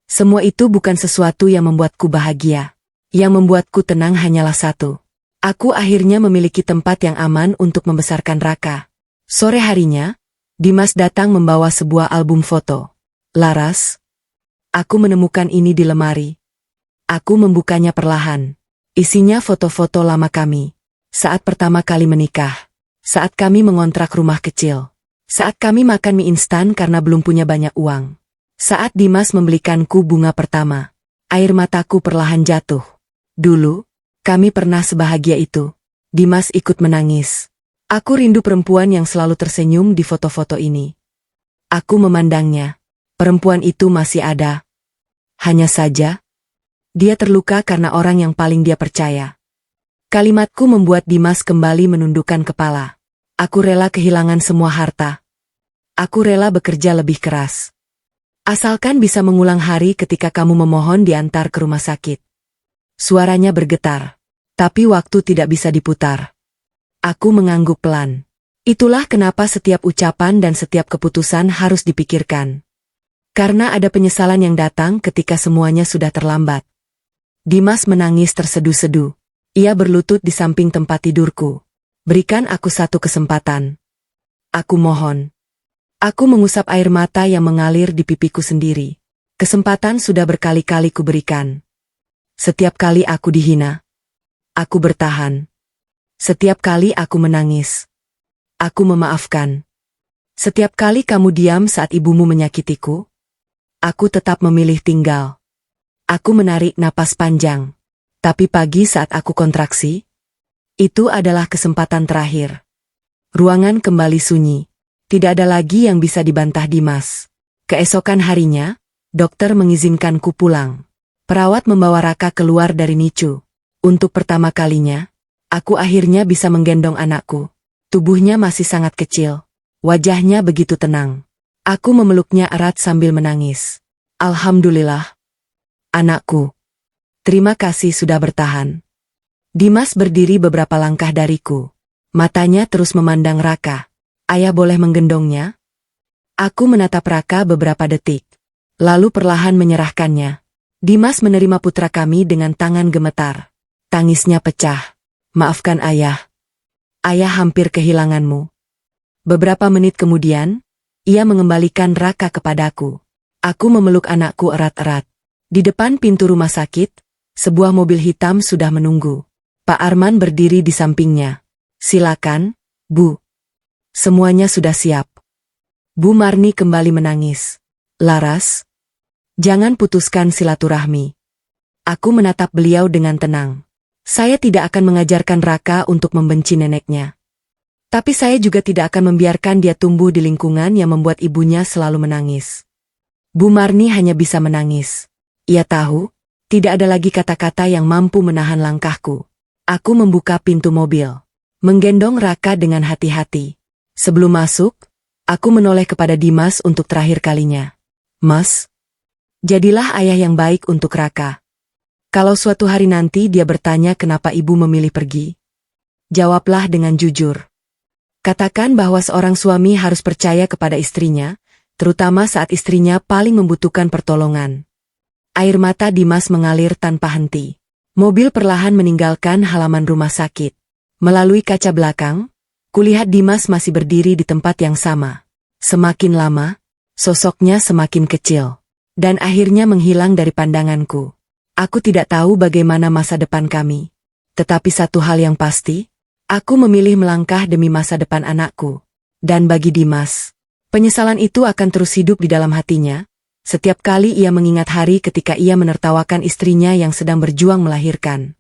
Semua itu bukan sesuatu yang membuatku bahagia. Yang membuatku tenang hanyalah satu. Aku akhirnya memiliki tempat yang aman untuk membesarkan Raka. Sore harinya, Dimas datang membawa sebuah album foto. Laras, aku menemukan ini di lemari. Aku membukanya perlahan. Isinya foto-foto lama kami. Saat pertama kali menikah. Saat kami mengontrak rumah kecil. Saat kami makan mie instan karena belum punya banyak uang. Saat Dimas membelikanku bunga pertama. Air mataku perlahan jatuh. Dulu, kami pernah sebahagia itu. Dimas ikut menangis. Aku rindu perempuan yang selalu tersenyum di foto-foto ini. Aku memandangnya. Perempuan itu masih ada. Hanya saja, dia terluka karena orang yang paling dia percaya. Kalimatku membuat Dimas kembali menundukkan kepala. Aku rela kehilangan semua harta. Aku rela bekerja lebih keras. Asalkan bisa mengulang hari ketika kamu memohon diantar ke rumah sakit. Suaranya bergetar. Tapi waktu tidak bisa diputar. Aku mengangguk pelan. Itulah kenapa setiap ucapan dan setiap keputusan harus dipikirkan. Karena ada penyesalan yang datang ketika semuanya sudah terlambat. Dimas menangis terseduh-seduh. Ia berlutut di samping tempat tidurku. Berikan aku satu kesempatan. Aku mohon. Aku mengusap air mata yang mengalir di pipiku sendiri. Kesempatan sudah berkali-kali kuberikan. Setiap kali aku dihina, aku bertahan. Setiap kali aku menangis, aku memaafkan. Setiap kali kamu diam saat ibumu menyakitiku, aku tetap memilih tinggal. Aku menarik napas panjang. Tapi pagi saat aku kontraksi, itu adalah kesempatan terakhir. Ruangan kembali sunyi. Tidak ada lagi yang bisa dibantah Dimas. Keesokan harinya, dokter mengizinkanku pulang. Perawat membawa Raka keluar dari NICU. Untuk pertama kalinya, aku akhirnya bisa menggendong anakku. Tubuhnya masih sangat kecil. Wajahnya begitu tenang. Aku memeluknya erat sambil menangis. Alhamdulillah. Anakku. Terima kasih sudah bertahan. Dimas berdiri beberapa langkah dariku. Matanya terus memandang Raka. Ayah boleh menggendongnya? Aku menatap Raka beberapa detik. Lalu perlahan menyerahkannya. Dimas menerima putra kami dengan tangan gemetar. Tangisnya pecah. Maafkan ayah. Ayah hampir kehilanganmu. Beberapa menit kemudian, ia mengembalikan Raka kepadaku. Aku memeluk anakku erat-erat. Di depan pintu rumah sakit, sebuah mobil hitam sudah menunggu. Pak Arman berdiri di sampingnya. Silakan, Bu. Semuanya sudah siap. Bu Marni kembali menangis. Laras, jangan putuskan silaturahmi. Aku menatap beliau dengan tenang. Saya tidak akan mengajarkan Raka untuk membenci neneknya. Tapi saya juga tidak akan membiarkan dia tumbuh di lingkungan yang membuat ibunya selalu menangis. Bu Marni hanya bisa menangis. Ia tahu, tidak ada lagi kata-kata yang mampu menahan langkahku. Aku membuka pintu mobil. Menggendong Raka dengan hati-hati. Sebelum masuk, aku menoleh kepada Dimas untuk terakhir kalinya. Mas, jadilah ayah yang baik untuk Raka. Kalau suatu hari nanti dia bertanya kenapa ibu memilih pergi, jawablah dengan jujur. Katakan bahwa seorang suami harus percaya kepada istrinya, terutama saat istrinya paling membutuhkan pertolongan. Air mata Dimas mengalir tanpa henti. Mobil perlahan meninggalkan halaman rumah sakit. Melalui kaca belakang, kulihat Dimas masih berdiri di tempat yang sama. Semakin lama, sosoknya semakin kecil. Dan akhirnya menghilang dari pandanganku. Aku tidak tahu bagaimana masa depan kami. Tetapi satu hal yang pasti, aku memilih melangkah demi masa depan anakku. Dan bagi Dimas, penyesalan itu akan terus hidup di dalam hatinya. Setiap kali ia mengingat hari ketika ia menertawakan istrinya yang sedang berjuang melahirkan.